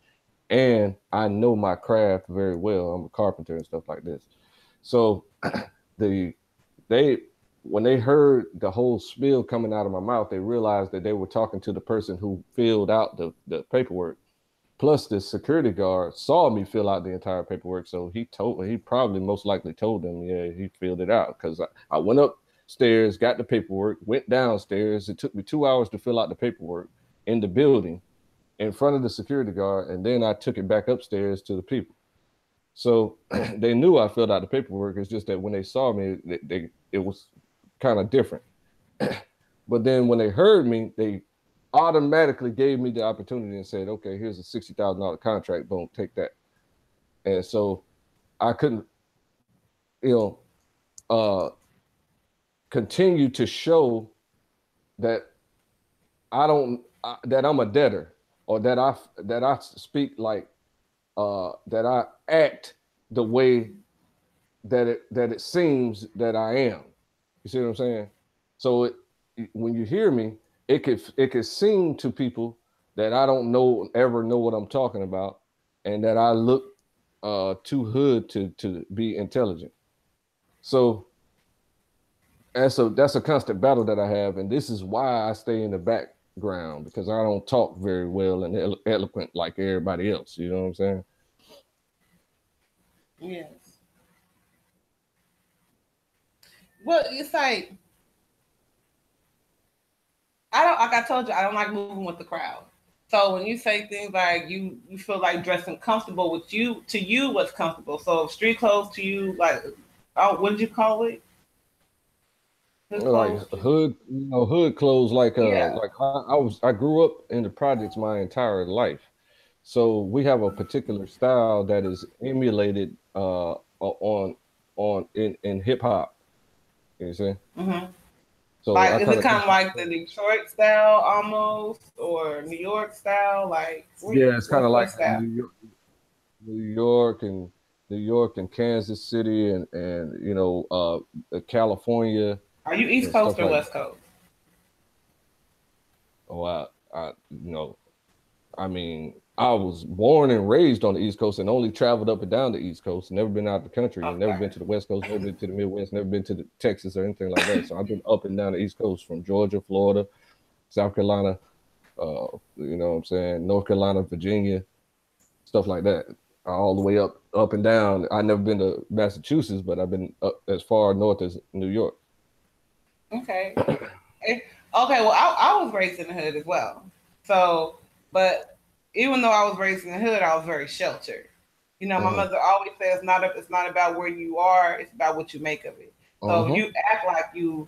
And I know my craft very well. I'm a carpenter and stuff like this. So when they heard the whole spiel coming out of my mouth, they realized that they were talking to the person who filled out the paperwork. Plus, the security guard saw me fill out the entire paperwork, so he probably most likely told them, yeah, he filled it out, because I went upstairs, got the paperwork, went downstairs. It took me 2 hours to fill out the paperwork in the building in front of the security guard, and then I took it back upstairs to the people. So they knew I filled out the paperwork. It's just that when they saw me, it was kind of different. But then when they heard me, they automatically gave me the opportunity and said, okay, here's a $60,000 contract, boom, take that. And so I couldn't, continue to show that that I'm a debtor, or that I speak like, that I act the way that it seems that I am. You see what I'm saying? So when you hear me, it could seem to people that I don't ever know what I'm talking about, and that I look too hood to be intelligent. So that's a constant battle that I have, and this is why I stay in the background, because I don't talk very well and eloquent like everybody else. You know what I'm saying? Yes. Well, it's like like I told you, I don't like moving with the crowd. So when you say things like you feel like dressing comfortable with you, to you what's comfortable. So street clothes to you, like, oh, what did you call it? Like hood, hood clothes. Like yeah. I grew up in the projects my entire life, so we have a particular style that is emulated on in hip hop. You see? Mm-hmm. So like, I is kind it of kind of like the Detroit style almost, or New York style? Like, yeah, it's kind of like style? New York and Kansas City and California. Are you East Coast or West Coast? Oh, I mean, I was born and raised on the East Coast and only traveled up and down the East Coast. Never been out of the country, and never been to the West Coast, never been to the Midwest, never been to Texas or anything like that. So I've been up and down the East Coast, from Georgia, Florida, South Carolina, you know what I'm saying, North Carolina, Virginia, stuff like that, all the way up and down. I've never been to Massachusetts, but I've been up as far north as New York. Okay. Okay, well, I was raised in the hood as well. So, but even though I was raised in the hood, I was very sheltered. You know, my mother always says, it's not about where you are, it's about what you make of it. So if you act like you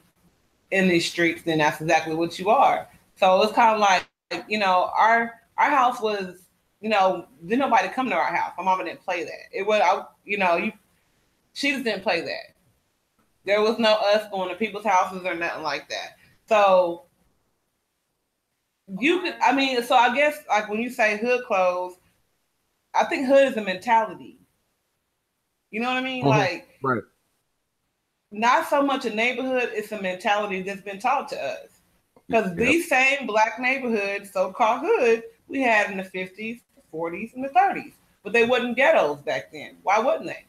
in these streets, then that's exactly what you are. So it's kind of like, our house was, didn't nobody come to our house. My mama didn't play that. It was, she just didn't play that. There was no us going to people's houses or nothing like that. So so I guess, like, when you say hood clothes, I think hood is a mentality. You know what I mean? Like, right. Not so much a neighborhood, it's a mentality that's been taught to us. Because these same black neighborhoods, so-called hood, we had in the 50s, the 40s, and the 30s. But they wasn't ghettos back then. Why wouldn't they?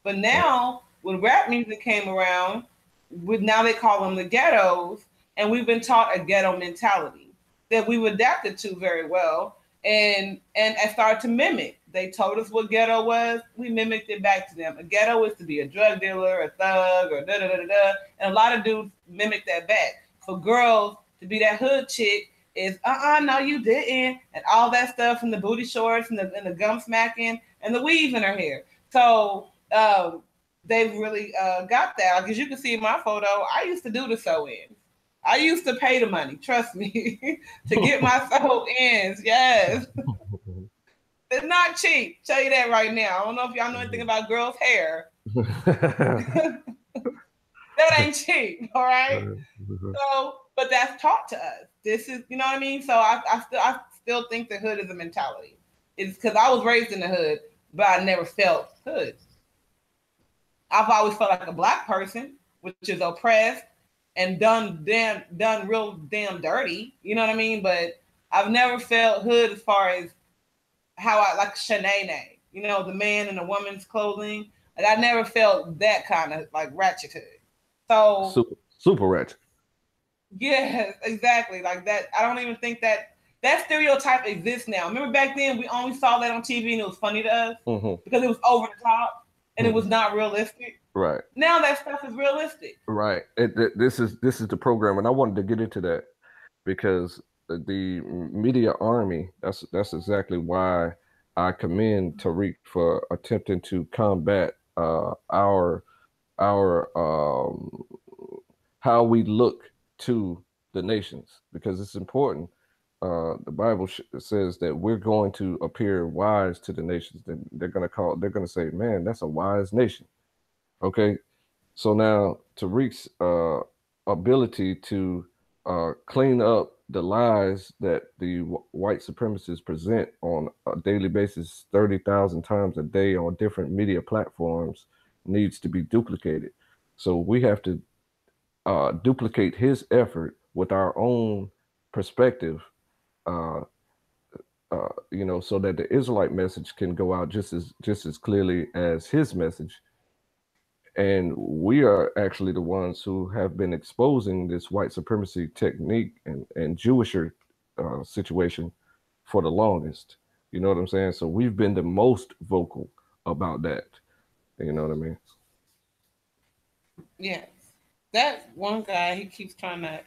But now, when rap music came around, now they call them the ghettos, and we've been taught a ghetto mentality that we've adapted to very well and started to mimic. They told us what ghetto was, we mimicked it back to them. A ghetto is to be a drug dealer, a thug, or da-da-da-da-da, and a lot of dudes mimic that back. For girls to be that hood chick is, no, you didn't, and all that stuff, and the booty shorts, and the gum smacking, and the weave in her hair. So they've really got that. Like, as you can see in my photo, I used to do the sew-ins. I used to pay the money, trust me, to get my sew-ins. Yes. It's not cheap. Tell you that right now. I don't know if y'all know anything about girls' hair. That ain't cheap, all right? So, but that's taught to us. This is, you know what I mean? So I still think the hood is a mentality. It's because I was raised in the hood, but I never felt hood. I've always felt like a black person, which is oppressed and done real damn dirty. You know what I mean? But I've never felt hood as far as how I like Shanae, the man in the woman's clothing. Like, I never felt that kind of like ratchet hood. So super ratchet. Yeah, exactly. Like that. I don't even think that stereotype exists now. Remember back then we only saw that on TV and it was funny to us because it was over the top and it was not realistic. Right. Now that stuff is realistic. Right. This is the program, and I wanted to get into that because the media army. That's exactly why I commend Tariq for attempting to combat our how we look to the nations, because it's important. The Bible says that we're going to appear wise to the nations. They're going to say, man, that's a wise nation. Okay. So now Tariq's ability to clean up the lies that the white supremacists present on a daily basis, 30,000 times a day on different media platforms, needs to be duplicated. So we have to duplicate his effort with our own perspective, so that the Israelite message can go out just as clearly as his message. And we are actually the ones who have been exposing this white supremacy technique and Jewisher situation for the longest. You know what I'm saying? So we've been the most vocal about that. You know what I mean? Yes. That one guy, he keeps trying to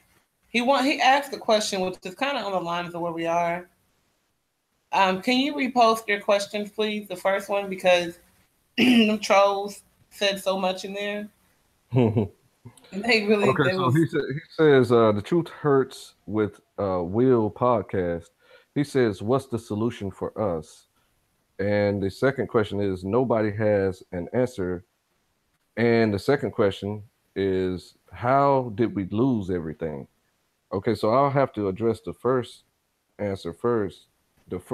he asked the question, which is kind of on the lines of where we are. Can you repost your questions, please? The first one, because the trolls said so much in there. And they really Okay, so he says the truth hurts with Will podcast. He says, what's the solution for us? And the second question is, nobody has an answer. And the second question is, how did we lose everything? Okay, so I'll have to address the first answer first,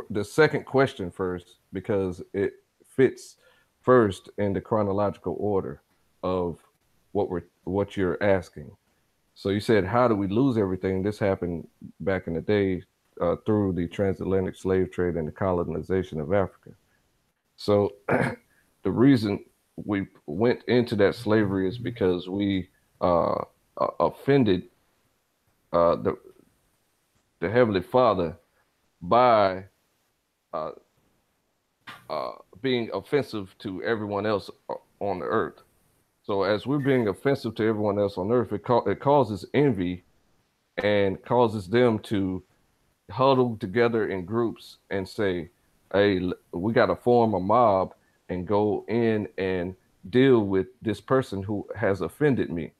the second question first, because it fits first in the chronological order of what you're asking. So you said, how do we lose everything? This happened back in the day through the transatlantic slave trade and the colonization of Africa. So the reason we went into that slavery is because we offended the Heavenly Father by being offensive to everyone else on the earth. So as we're being offensive to everyone else on earth, it causes envy and causes them to huddle together in groups and say, hey, we got to form a mob and go in and deal with this person who has offended me.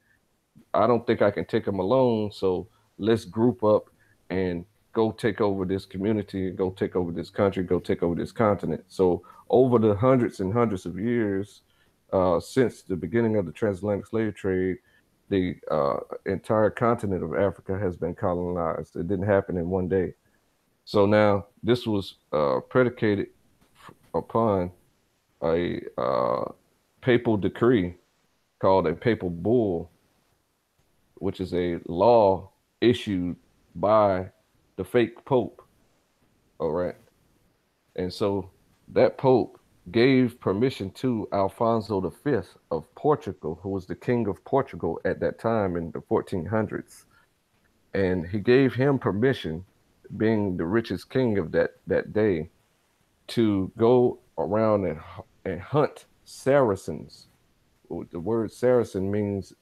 I don't think I can take them alone. So let's group up and go take over this community, go take over this country, go take over this continent. So over the hundreds and hundreds of years since the beginning of the transatlantic slave trade, the entire continent of Africa has been colonized. It didn't happen in one day. So now this was predicated upon a papal decree called a papal bull, which is a law issued by the fake Pope. All right. And so that Pope gave permission to Alfonso V of Portugal, who was the king of Portugal at that time in the 1400s. And he gave him permission, being the richest king of that day, to go around and hunt Saracens. The word Saracen means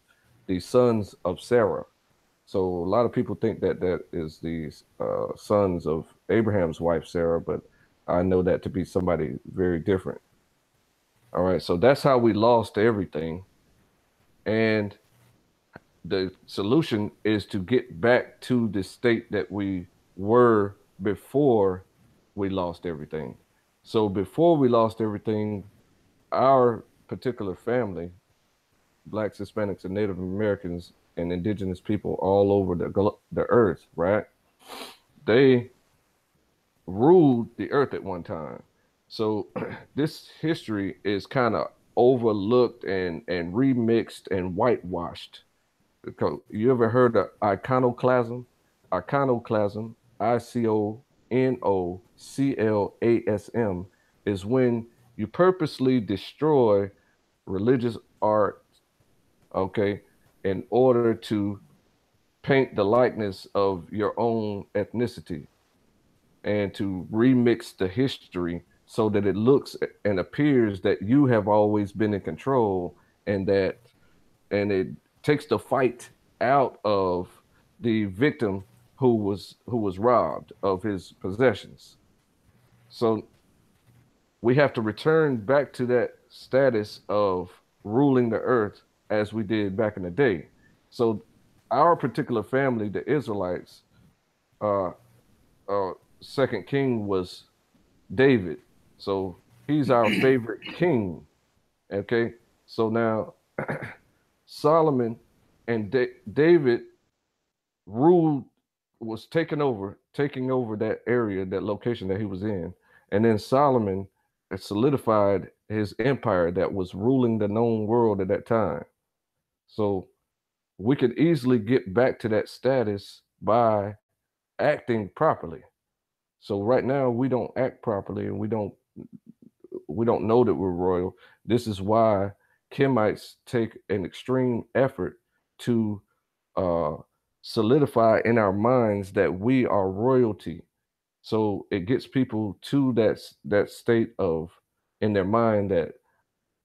the sons of Sarah. So a lot of people think that is the sons of Abraham's wife, Sarah, but I know that to be somebody very different. All right, so that's how we lost everything. And the solution is to get back to the state that we were before we lost everything. So before we lost everything, our particular family, Blacks, Hispanics, and Native Americans, and indigenous people all over the earth, right? They ruled the earth at one time. So this history is kind of overlooked and remixed and whitewashed. You ever heard of iconoclasm? Iconoclasm, iconoclasm, is when you purposely destroy religious art, okay, in order to paint the likeness of your own ethnicity and to remix the history so that it looks and appears that you have always been in control, and it takes the fight out of the victim who was robbed of his possessions. So we have to return back to that status of ruling the earth as we did back in the day. So our particular family, the Israelites, second king was David. So he's our favorite king. Okay. So now Solomon and David was taking over that area, that location that he was in. And then Solomon solidified his empire that was ruling the known world at that time. So we could easily get back to that status by acting properly. So right now we don't act properly, and we don't know that we're royal. This is why Kemites take an extreme effort to uh, solidify in our minds that we are royalty. So it gets people to that state of in their mind that,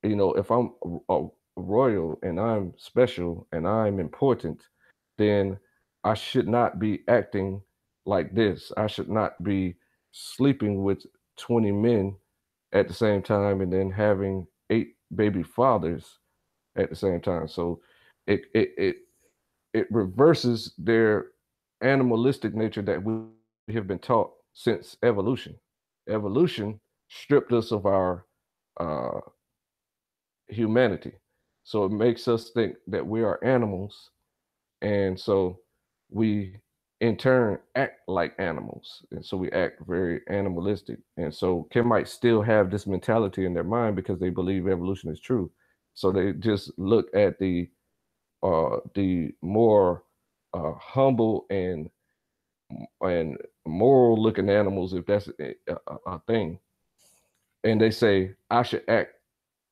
if I'm a royal and I'm special and I'm important, then I should not be acting like this. I should not be sleeping with 20 men at the same time and then having 8 baby fathers at the same time. So it reverses their animalistic nature that we have been taught since evolution. Evolution stripped us of our uh, humanity. So it makes us think that we are animals. And so we, in turn, act like animals. And so we act very animalistic. And so Kemites still have this mentality in their mind because they believe evolution is true. So they just look at the more humble and moral looking animals, if that's a thing, and they say I should act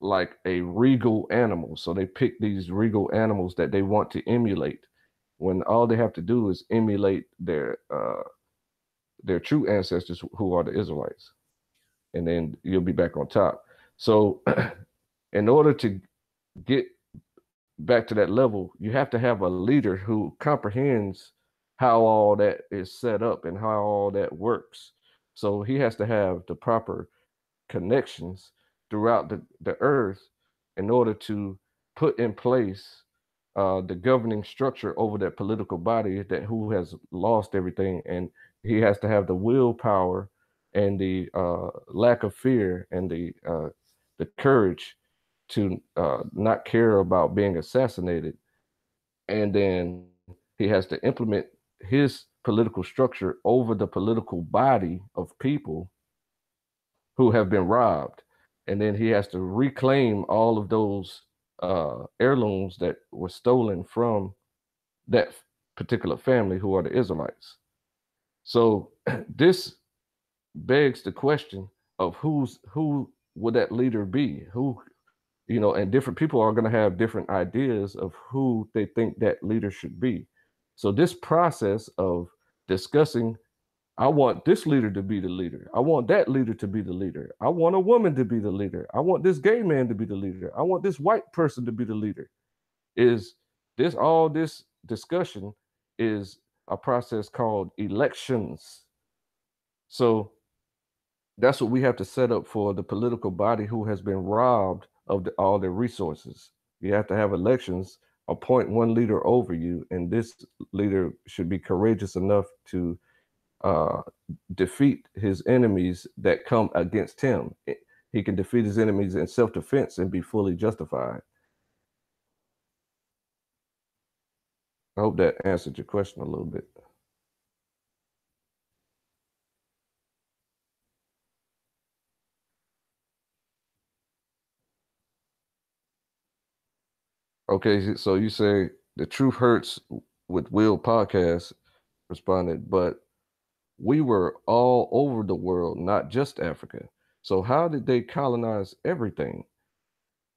like a regal animal. So they pick these regal animals that they want to emulate, when all they have to do is emulate their true ancestors, who are the Israelites, and then you'll be back on top. So in order to get back to that level, you have to have a leader who comprehends how all that is set up and how all that works. So he has to have the proper connections throughout the earth in order to put in place the governing structure over that political body that who has lost everything. And he has to have the willpower and the lack of fear and the courage to not care about being assassinated. And then he has to implement his political structure over the political body of people who have been robbed. And then he has to reclaim all of those heirlooms that were stolen from that particular family, who are the Israelites. So this begs the question of who would that leader be? And different people are going to have different ideas of who they think that leader should be. So this process of discussing, I want this leader to be the leader, I want that leader to be the leader, I want a woman to be the leader, I want this gay man to be the leader, I want this white person to be the leader, is all this discussion is a process called elections. So that's what we have to set up for the political body who has been robbed of all their resources. You have to have elections, appoint one leader over you, and this leader should be courageous enough to uh, defeat his enemies that come against him. He can defeat his enemies in self-defense and be fully justified. I hope that answered your question a little bit. Okay, so you say the truth hurts with Will podcast responded, but we were all over the world, not just Africa. So how did they colonize everything?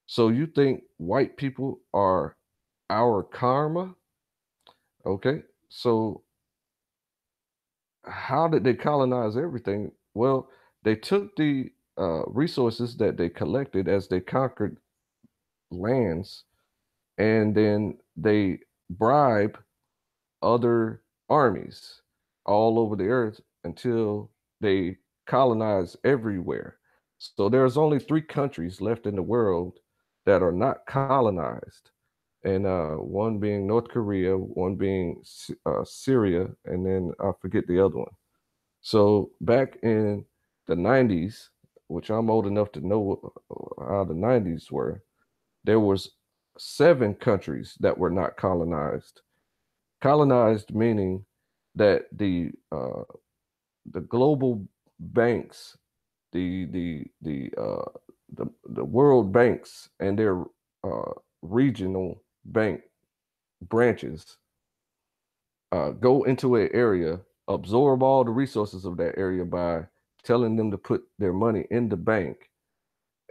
So you think white people are our karma? Okay, so how did they colonize everything? Well, they took the resources that they collected as they conquered lands, and then they bribe other armies all over the earth until they colonize everywhere. So there's only 3 countries left in the world that are not colonized, and one being North Korea, one being Syria, and then I forget the other one. So back in the 90s, which I'm old enough to know how the 90s were, there was 7 countries that were not colonized. Colonized meaning that the global banks, the World Banks and their regional bank branches go into an area, absorb all the resources of that area by telling them to put their money in the bank,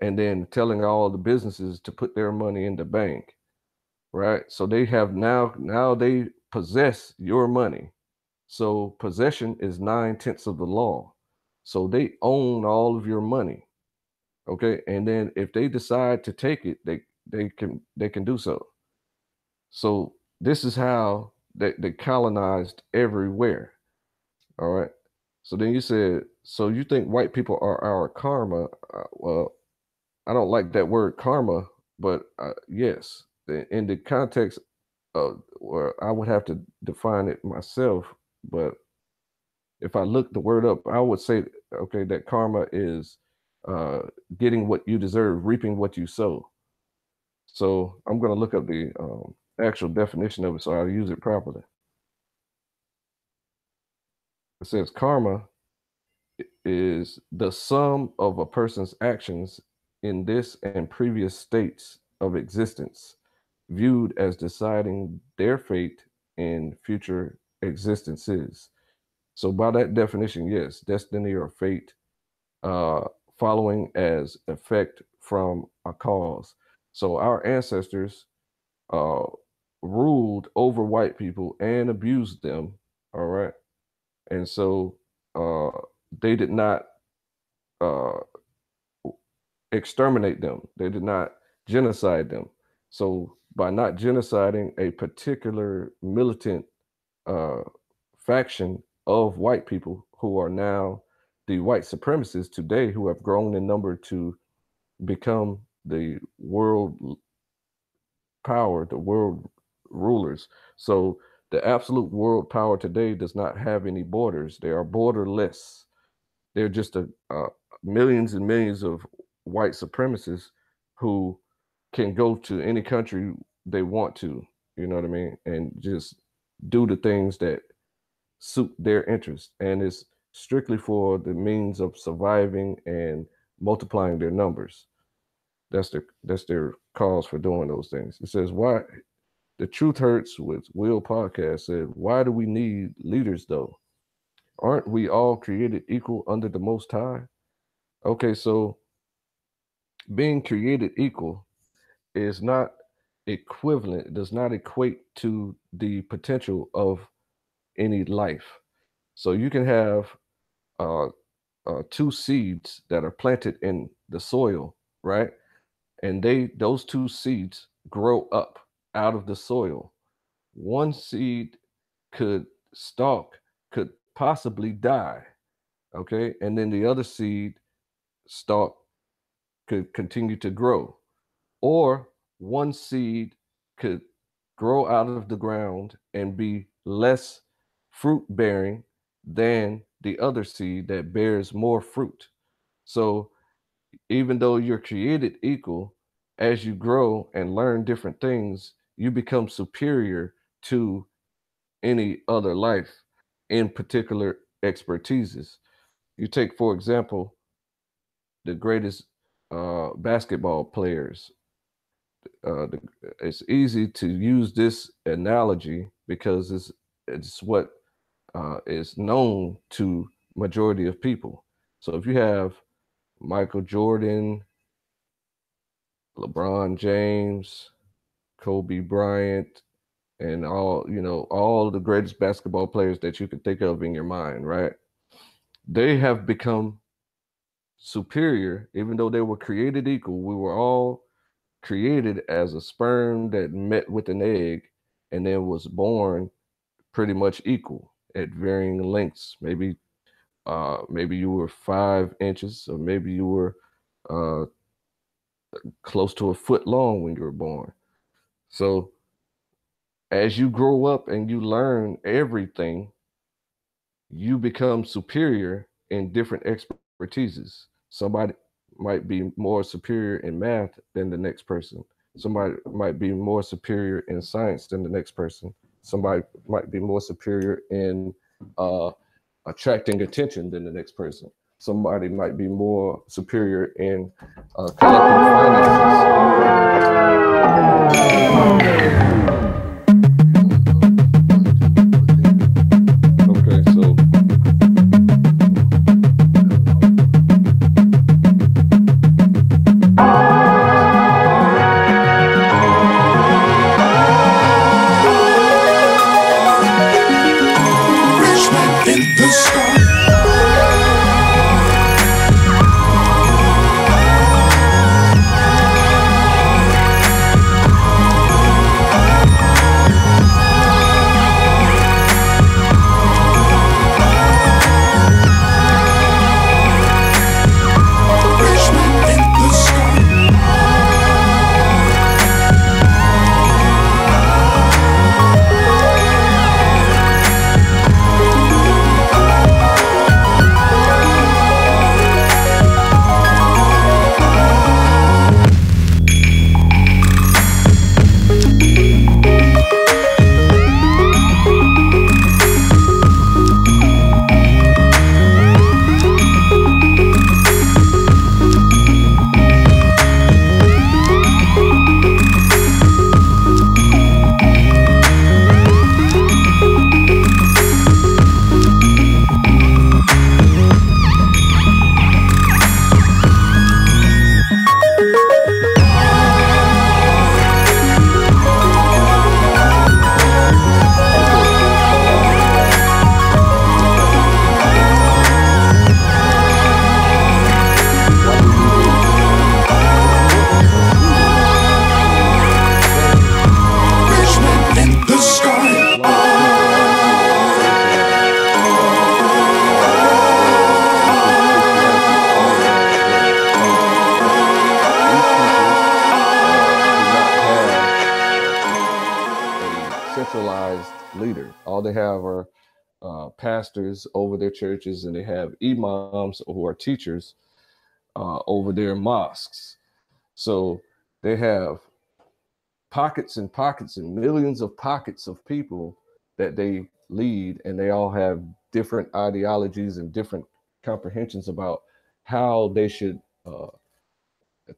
and then telling all the businesses to put their money in the bank, right? So they have now they possess your money. So possession is 9/10 of the law. So they own all of your money. Okay. And then if they decide to take it, they can do so. So this is how they colonized everywhere. All right. So then you said, so you think white people are our karma? Well, I don't like that word karma, but yes, in the context of where I would have to define it myself. But if I look the word up, I would say, okay, that karma is getting what you deserve, reaping what you sow. So I'm going to look up the actual definition of it so I'll use it properly. It says karma is the sum of a person's actions in this and previous states of existence, viewed as deciding their fate in future existences. So by that definition, yes, destiny or fate following as effect from a cause. So our ancestors ruled over white people and abused them, all right? And so they did not exterminate them. They did not genocide them. So by not genociding a particular militant faction of white people who are now the white supremacists today, who have grown in number to become the world power, the world rulers. So the absolute world power today does not have any borders. They are borderless. They're just millions and millions of white supremacists who can go to any country they want to, you know what I mean, and just do the things that suit their interests. And it's strictly for the means of surviving and multiplying their numbers. That's their cause for doing those things. It says, why the Truth Hurts with Will podcast said, why do we need leaders though? Aren't we all created equal under the Most High? Okay, so being created equal is not equivalent, it does not equate to the potential of any life. So you can have two seeds that are planted in the soil, right? And those two seeds grow up out of the soil. One seed could could possibly die, okay? And then the other seed stalk could continue to grow. Or one seed could grow out of the ground and be less fruit bearing than the other seed that bears more fruit. So even though you're created equal, as you grow and learn different things, you become superior to any other life in particular expertises. You take, for example, the greatest basketball players. It's easy to use this analogy because it's what is known to majority of people. So if you have Michael Jordan, LeBron James, Kobe Bryant, and all the greatest basketball players that you can think of in your mind, right? They have become superior, even though they were created equal. We were all created as a sperm that met with an egg and then was born pretty much equal at varying lengths. Maybe you were 5 inches, or maybe you were close to a foot long when you were born. So as you grow up and you learn everything, you become superior in different expertises. Somebody might be more superior in math than the next person. Somebody might be more superior in science than the next person. Somebody might be more superior in attracting attention than the next person. Somebody might be more superior in collecting finances. All they have are pastors over their churches, and they have imams who are teachers over their mosques. So they have pockets and pockets and millions of pockets of people that they lead, and they all have different ideologies and different comprehensions about how they should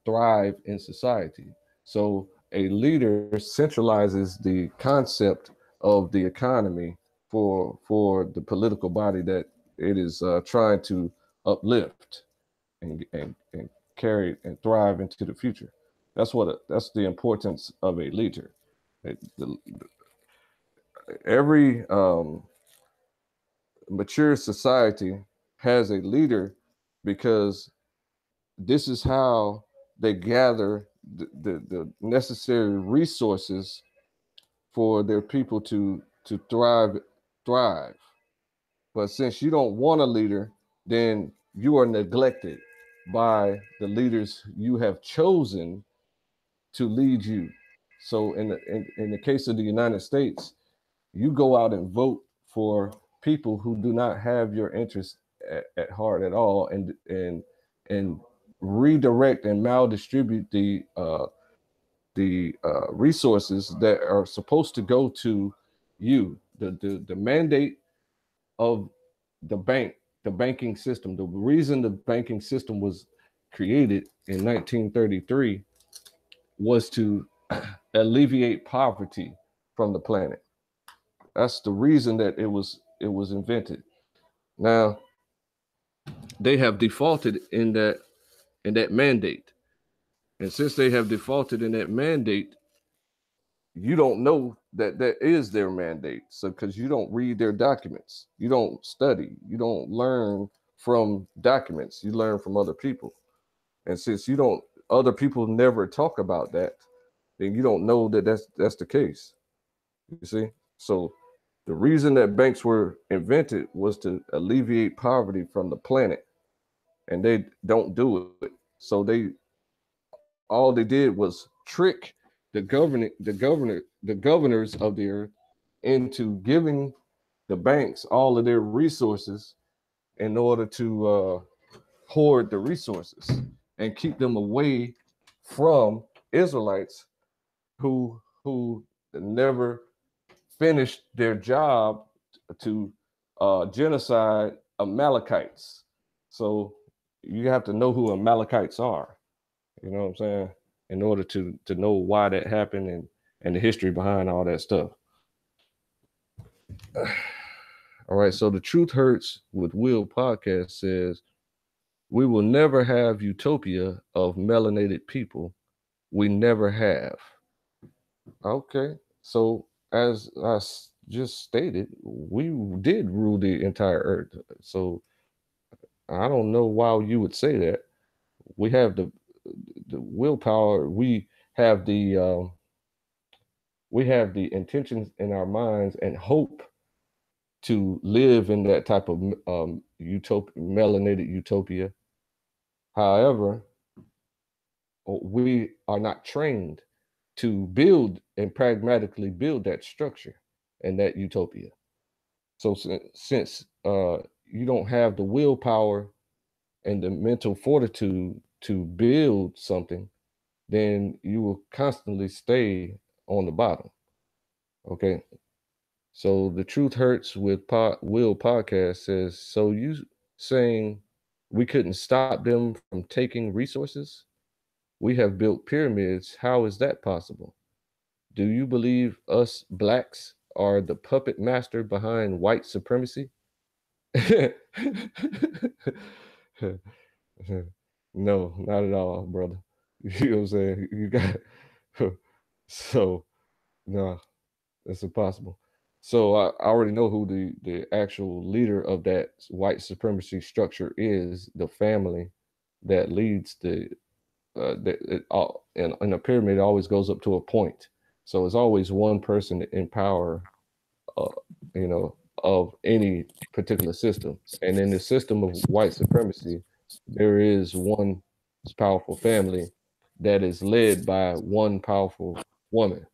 thrive in society. So a leader centralizes the concept of the economy for the political body that it is trying to uplift and carry and thrive into the future. That's the importance of a leader. Every mature society has a leader because this is how they gather the necessary resources for their people to thrive. But since you don't want a leader, then you are neglected by the leaders you have chosen to lead you. So in the case of the United States, you go out and vote for people who do not have your interest at heart at all, and redirect and maldistribute the resources that are supposed to go to you. The mandate of the banking system, the reason the banking system was created in 1933 was to alleviate poverty from the planet. That's the reason that it was invented. Now they have defaulted in that mandate, and since they have defaulted in that mandate, you don't know that that is their mandate. So because you don't read their documents, you don't study, you don't learn from documents, you learn from other people. And since you don't, other people never talk about that, then you don't know that that's the case. You see? So the reason that banks were invented was to alleviate poverty from the planet, and they don't do it. So all they did was trick the governors of the earth into giving the banks all of their resources in order to hoard the resources and keep them away from Israelites who never finished their job to genocide Amalekites. So you have to know who Amalekites are. You know what I'm saying? In order to know why that happened and the history behind all that stuff. All right, so the Truth Hurts with Will podcast says, we will never have utopia of melanated people. We never have. Okay, so as I just stated, we did rule the entire earth. So I don't know why you would say that. We have the willpower. We have the intentions in our minds and hope to live in that type of melanated utopia. However, we are not trained to build and pragmatically build that structure and that utopia. So since you don't have the willpower and the mental fortitude to build something, then you will constantly stay on the bottom. Okay. So the Truth Hurts with Will podcast says, so you saying we couldn't stop them from taking resources? We have built pyramids. How is that possible? Do you believe us blacks are the puppet master behind white supremacy? No, not at all, brother. You know what I'm saying? You got so no, that's impossible. So I already know who the actual leader of that white supremacy structure is. The family that leads in a pyramid, it always goes up to a point. So it's always one person in power, uh, of any particular system. And in the system of white supremacy, there is one powerful family that is led by one powerful woman.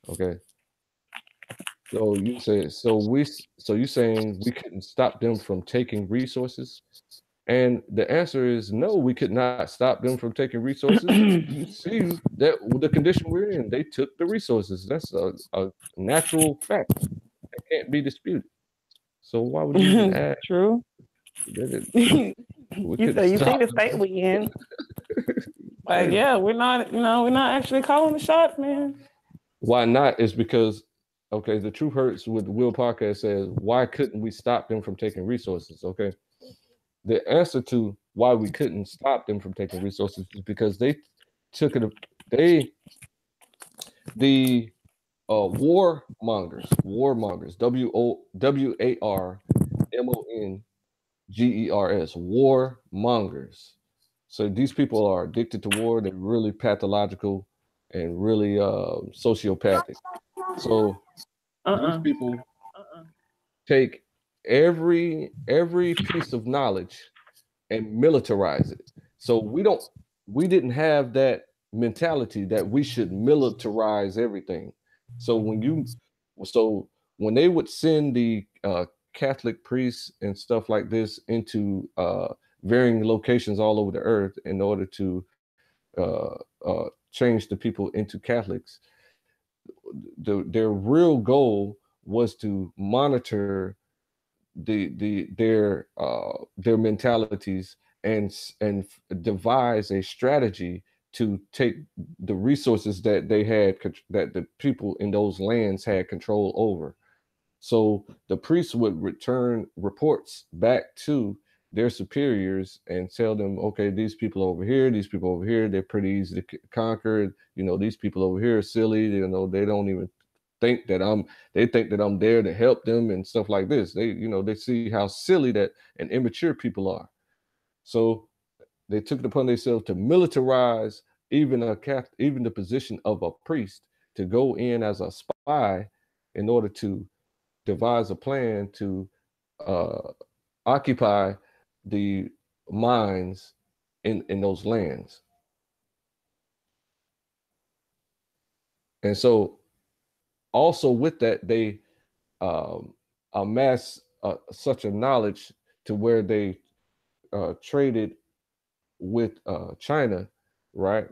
Okay. So you say so you saying we couldn't stop them from taking resources? And the answer is no, we could not stop them from taking resources. You see that with the condition we're in, they took the resources. That's a natural fact that can't be disputed. So why would you even add True. that we You couldn't say you see stop the them? state we in. Like, Hey, yeah, we're not, we're not actually calling the shots, man. why not? Is because okay, the Truth Hurts with the Will podcast says, why couldn't we stop them from taking resources? Okay. The answer to why we couldn't stop them from taking resources is because they took it. They the warmongers, WARMONGERS, warmongers. So these people are addicted to war. They're really pathological and really sociopathic. So these people take every piece of knowledge and militarize it. So we didn't have that mentality that we should militarize everything. So when they would send the Catholic priests and stuff like this into varying locations all over the earth in order to change the people into Catholics, their real goal was to monitor their mentalities and devise a strategy to take the resources that they had that the people in those lands had control over. So the priests would return reports back to their superiors and tell them, okay, these people over here, these people over here, they're pretty easy to conquer. You know, these people over here are silly. You know, they don't even think that they think that I'm there to help them and stuff like this. They see how silly that and immature people are. So they took it upon themselves to militarize even the position of a priest to go in as a spy in order to devise a plan to uh, occupy the mines in those lands. And so also with that, they amass such a knowledge to where they traded with China, right?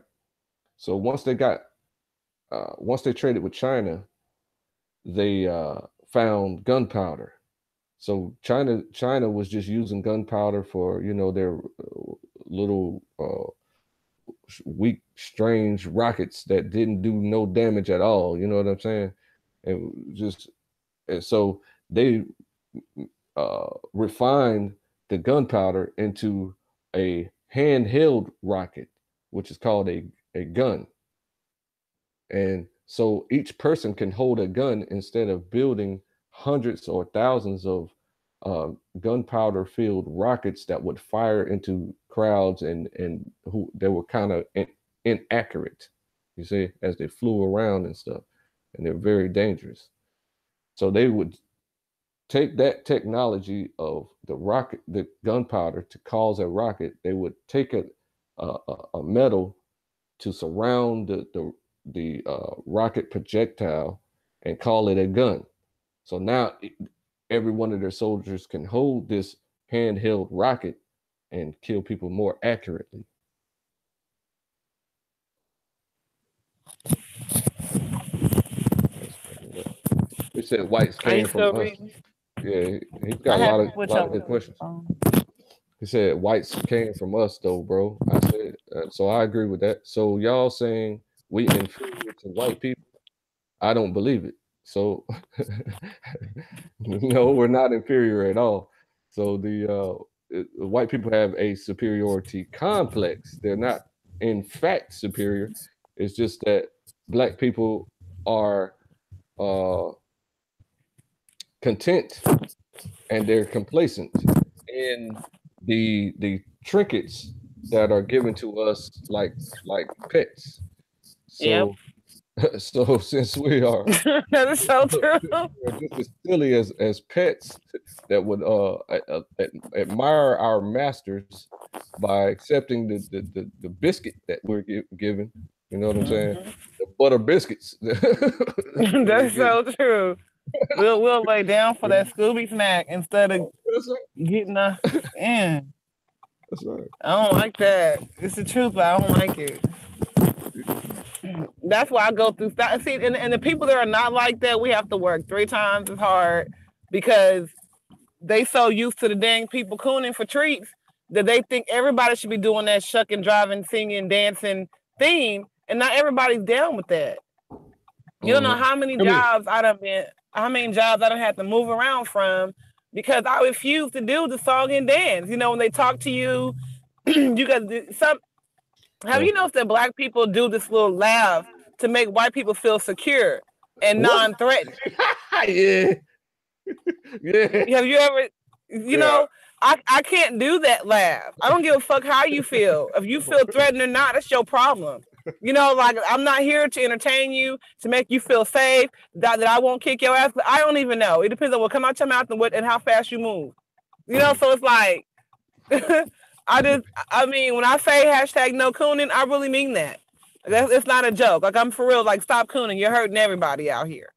So once they traded with China, they found gunpowder. So China was just using gunpowder for their little weak, strange rockets that didn't do no damage at all. You know what I'm saying? And so they refined the gunpowder into a handheld rocket, which is called a gun. And so each person can hold a gun instead of building hundreds or thousands of gunpowder filled rockets that would fire into crowds and who they were kind of inaccurate, you see, as they flew around and stuff, and they're very dangerous. So they would take that technology of the gunpowder to cause a rocket. They would take a metal to surround the rocket projectile and call it a gun. So now every one of their soldiers can hold this handheld rocket and kill people more accurately. They said whites came from us. Yeah, he's got a lot of good questions. He said whites came from us though, bro. I said so. I agree with that. So y'all saying we inferior to white people? I don't believe it. So no, we're not inferior at all. So the white people have a superiority complex. They're not in fact superior. It's just that black people are content and they're complacent in the trinkets that are given to us like pets. So so since we are that is so true. we're just as silly as pets that would admire our masters by accepting the biscuit that we're given. You know what I'm saying? The butter biscuits. That's so true. We'll lay down for that Scooby snack instead of That's right. getting us in. That's right. I don't like that. It's the truth, but I don't like it. That's why I go through that. See, and the people that are not like that, we have to work 3 times as hard because they so used to the dang people cooning for treats that they think everybody should be doing that shucking, driving, singing, dancing theme, and not everybody's down with that. You don't know how many jobs I done had to move around from because I refuse to do the song and dance. You know, when they talk to you, you got some. Have you noticed that black people do this little laugh to make white people feel secure and non-threatening? Yeah. Have you ever, you know, I can't do that laugh. I don't give a fuck how you feel. If you feel threatened or not, that's your problem. You know, like I'm not here to entertain you, to make you feel safe, that I won't kick your ass. I don't even know. It depends on what come out your mouth and how fast you move. You know, so it's like, I mean, when I say hashtag no cooning, I really mean that. It's not a joke. Like I'm for real. Like stop cooning. You're hurting everybody out here.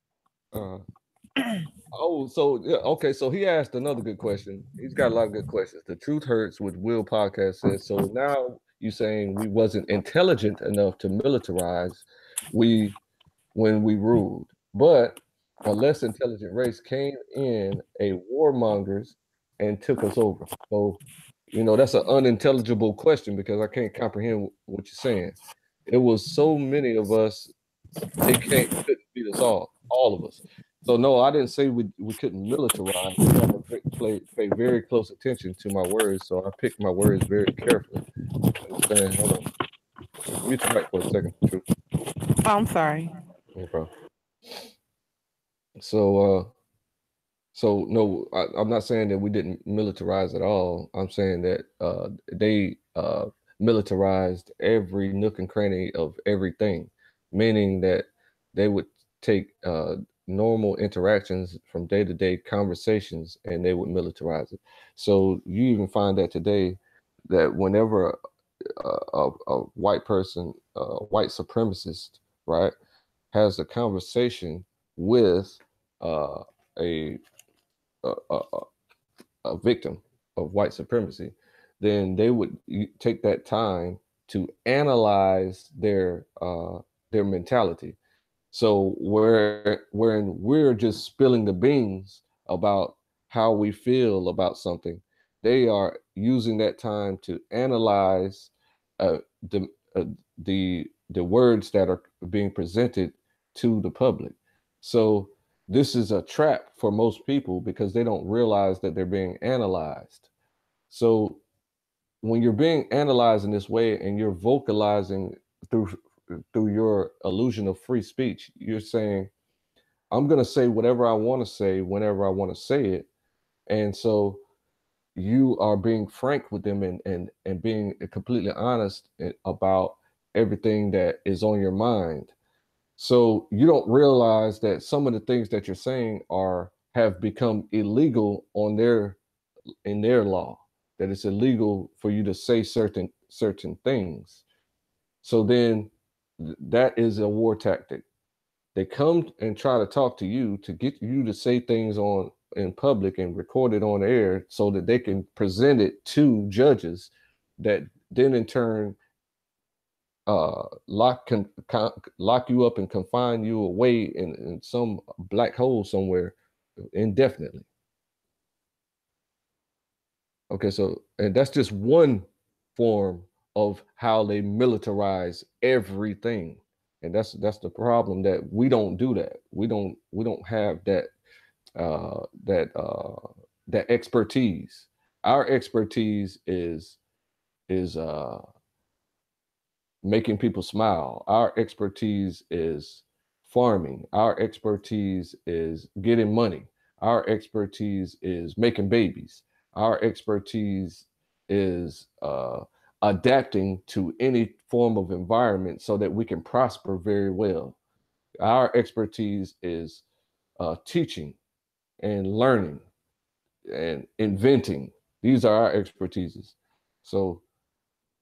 Okay. So he asked another good question. He's got a lot of good questions. The Truth Hurts with Will podcast says, so now you saying we wasn't intelligent enough to militarize when we ruled, but a less intelligent race came in, a warmongers, and took us over. So, you know, that's an unintelligible question because I can't comprehend what you're saying. It was so many of us, they couldn't beat us all of us. So no, I didn't say we couldn't militarize. We have to pay very close attention to my words. So I picked my words very carefully. Understand? Hold on. Mute your mic for a second. Truth. Oh, I'm sorry. No problem. So no, I'm not saying that we didn't militarize at all. I'm saying that they militarized every nook and cranny of everything, meaning that they would take normal interactions from day-to-day conversations and they would militarize it. So you even find that today, that whenever a white person, white supremacist, right, has a conversation with a victim of white supremacy, then they would take that time to analyze their mentality. So wherein we're just spilling the beans about how we feel about something, they are using that time to analyze the words that are being presented to the public. So this is a trap for most people because they don't realize that they're being analyzed. So when you're being analyzed in this way and you're vocalizing through your illusion of free speech, you're saying, I'm going to say whatever I want to say whenever I want to say it. And so you are being frank with them and being completely honest about everything that is on your mind. So you don't realize that some of the things that you're saying have become illegal in their law, that it's illegal for you to say certain things. So then that is a war tactic. They come and try to talk to you to get you to say things in public and record it on air so that they can present it to judges that then in turn lock you up and confine you away in some black hole somewhere indefinitely. Okay, so and that's just one form of how they militarize everything. And that's the problem, that we don't do that. We don't have that that expertise. Our expertise is making people smile. Our expertise is farming. Our expertise is getting money. Our expertise is making babies. Our expertise is adapting to any form of environment so that we can prosper very well. Our expertise is teaching and learning and inventing. These are our expertises. So,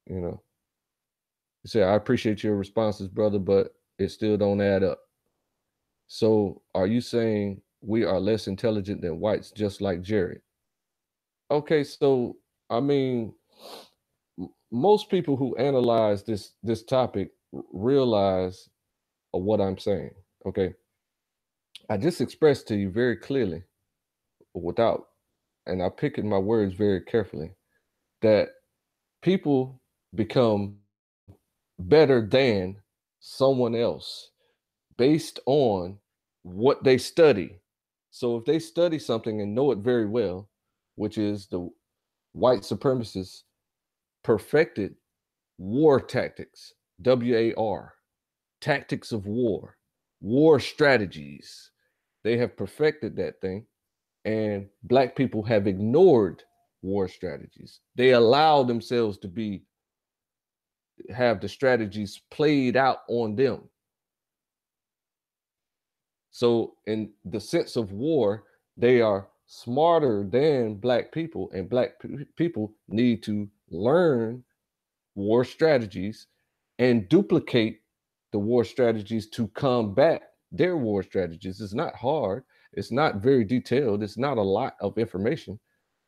you know, you say, I appreciate your responses, brother, but it still don't add up. So are you saying we are less intelligent than whites, just like Jared. Okay, so I mean, most people who analyze this topic realize what I'm saying. Okay, I just expressed to you very clearly, without, and I pick my words very carefully, that people become better than someone else based on what they study. So if they study something and know it very well, which is the white supremacists perfected war tactics, WAR, tactics of war strategies. They have perfected that thing, and black people have ignored war strategies. They allow themselves to have the strategies played out on them. So in the sense of war, they are smarter than black people, and black people need to learn war strategies and duplicate the war strategies to combat their war strategies. It's not hard. It's not very detailed. It's not a lot of information.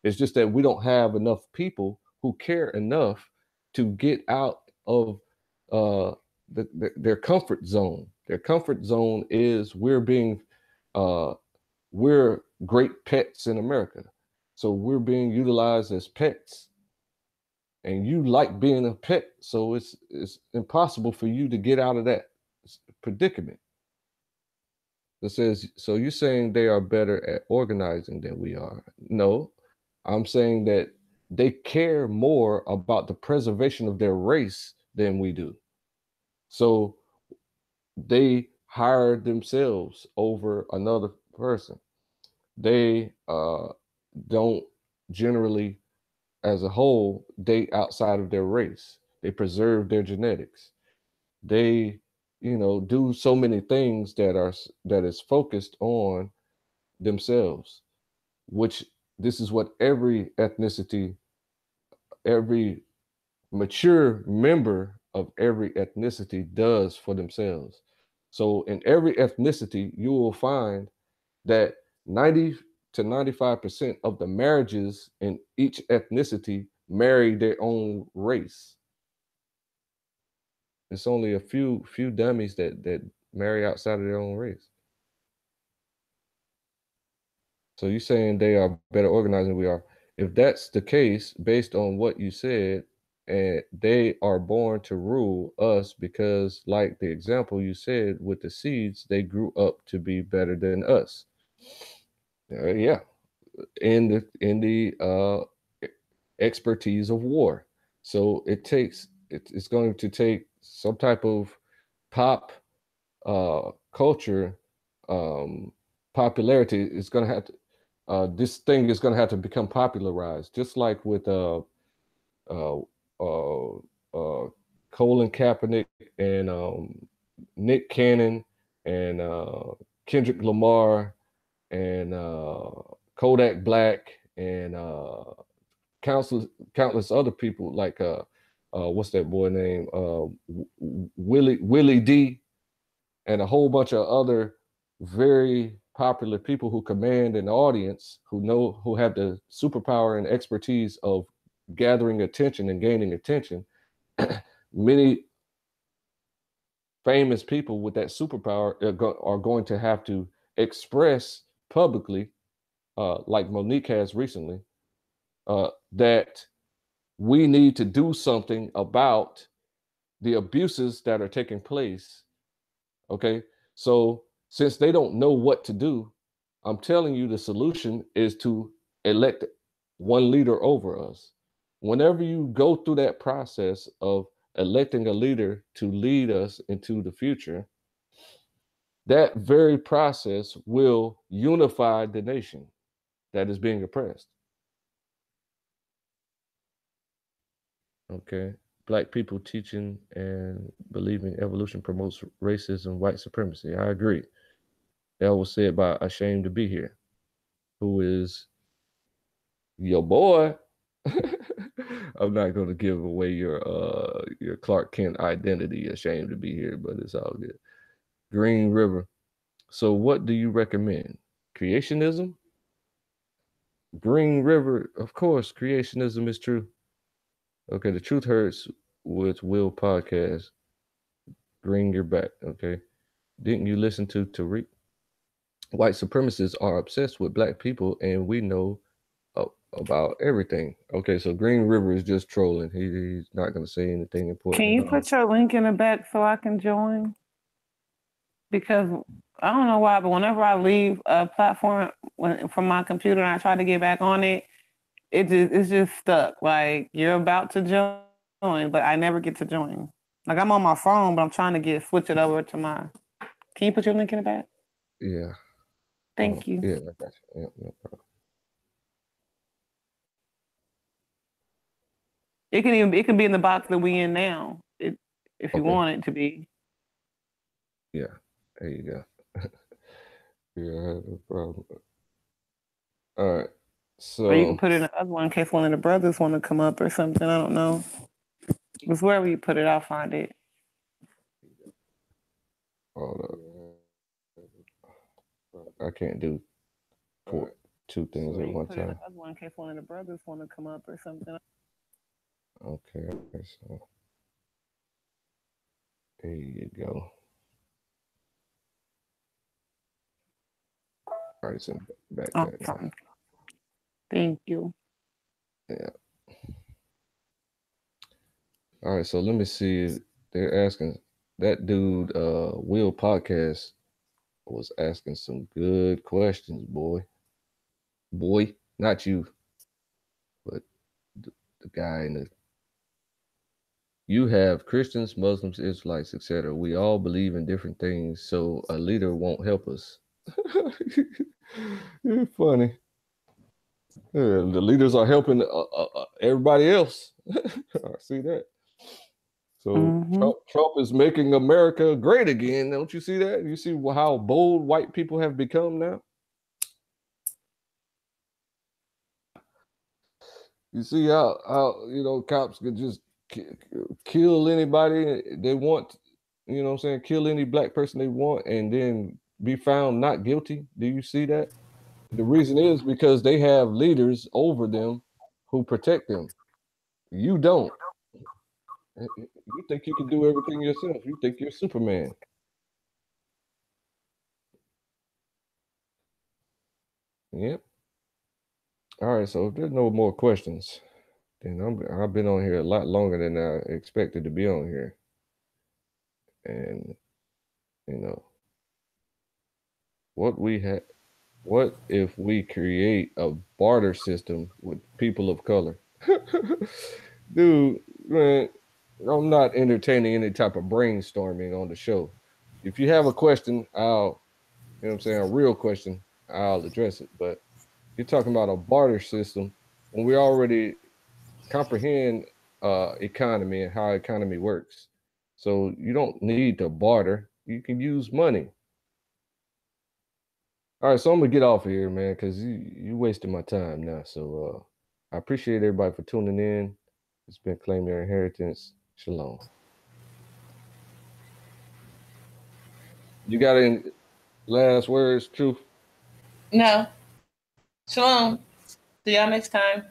It's just that we don't have enough people who care enough to get out of their comfort zone. Their comfort zone is we're great pets in America. So we're being utilized as pets, and you like being a pet, so it's impossible for you to get out of that predicament. That says, so you're saying they are better at organizing than we are? No, I'm saying that they care more about the preservation of their race than we do. So they hire themselves over another person. They don't generally, as a whole, date outside of their race. They preserve their genetics. They, do so many things that is focused on themselves, which this is what every ethnicity, every mature member of every ethnicity does for themselves. So in every ethnicity, you will find that 90 to 95% of the marriages in each ethnicity marry their own race. It's only a few dummies that marry outside of their own race. So you're saying they are better organized than we are. If that's the case, based on what you said, and they are born to rule us because, like the example you said with the seeds, they grew up to be better than us. Yeah, in the expertise of war. So it's going to take some type of pop culture popularity. Is going to have to this thing is going to have to become popularized, just like with uh, uh, Colin Kaepernick and Nick Cannon and Kendrick Lamar and Kodak Black and countless other people, like what's that boy name, Willie D, and a whole bunch of other very popular people who command an audience, who have the superpower and expertise of gathering attention and gaining attention. Many famous people with that superpower are going to have to express publicly, like Monique has recently, that we need to do something about the abuses that are taking place. Okay, so since they don't know what to do, I'm telling you the solution is to elect one leader over us. Whenever you go through that process of electing a leader to lead us into the future, that very process will unify the nation that is being oppressed. Okay. Black people teaching and believing evolution promotes racism, white supremacy. I agree. That was said by Ashamed to Be Here, who is your boy. I'm not going to give away your Clark Kent identity, Ashamed to Be Here, but it's all good. Green River. So what do you recommend? Creationism? Green River, of course, creationism is true. Okay, the Truth Hurts with Will podcast. Bring your back, okay? Didn't you listen to Tariq? White supremacists are obsessed with black people, and we know about everything. Okay, so Green River is just trolling. He's not going to say anything important. Can you put your link in the back so I can join? Because I don't know why, but whenever I leave a platform from my computer and I try to get back on it, it's just stuck. Like, you're about to join, but I never get to join. Like, I'm on my phone, but I'm trying to switch it over to my. Can you put your link in the back? Yeah. Thank you. Yeah, I got you. Yeah, no problem. It can be in the box that we in now, if you want it to be. Yeah, there you go. Yeah, no problem. All right. So Or you can put it in the other one in case one of the brothers want to come up or something. I don't know. It's wherever you put it, I'll find it. Hold up. I can't do two things at one time. The other one in case one of the brothers want to come up or something. Okay, so there you go. All right, send back that. Thank you. Yeah. All right, so let me see. They're asking that dude, Will Podcast was asking some good questions, boy. Boy, not you, but the guy in the. You have Christians, Muslims, Israelites, etc. We all believe in different things, so a leader won't help us. You're funny. Yeah, the leaders are helping everybody else. I see that. So Trump is making America great again. Don't you see that? You see how bold white people have become now? You see how cops could just kill anybody they want, you know what I'm saying? Kill any black person they want and then be found not guilty. Do you see that? The reason is because they have leaders over them who protect them. You don't. You think you can do everything yourself. You think you're Superman. Yep. All right, so if there's no more questions, then I've been on here a lot longer than I expected to be on here. And what if we create a barter system with people of color? Dude, man, I'm not entertaining any type of brainstorming on the show. If you have a question, a real question, I'll address it. But you're talking about a barter system when we already comprehend economy and how economy works. So you don't need to barter. You can use money. All right, so I'm gonna get off of here, man, because you wasting my time now. So I appreciate everybody for tuning in. It's been Claim Your Inheritance. Shalom. You got any last words, Truth? No. Shalom. See y'all next time.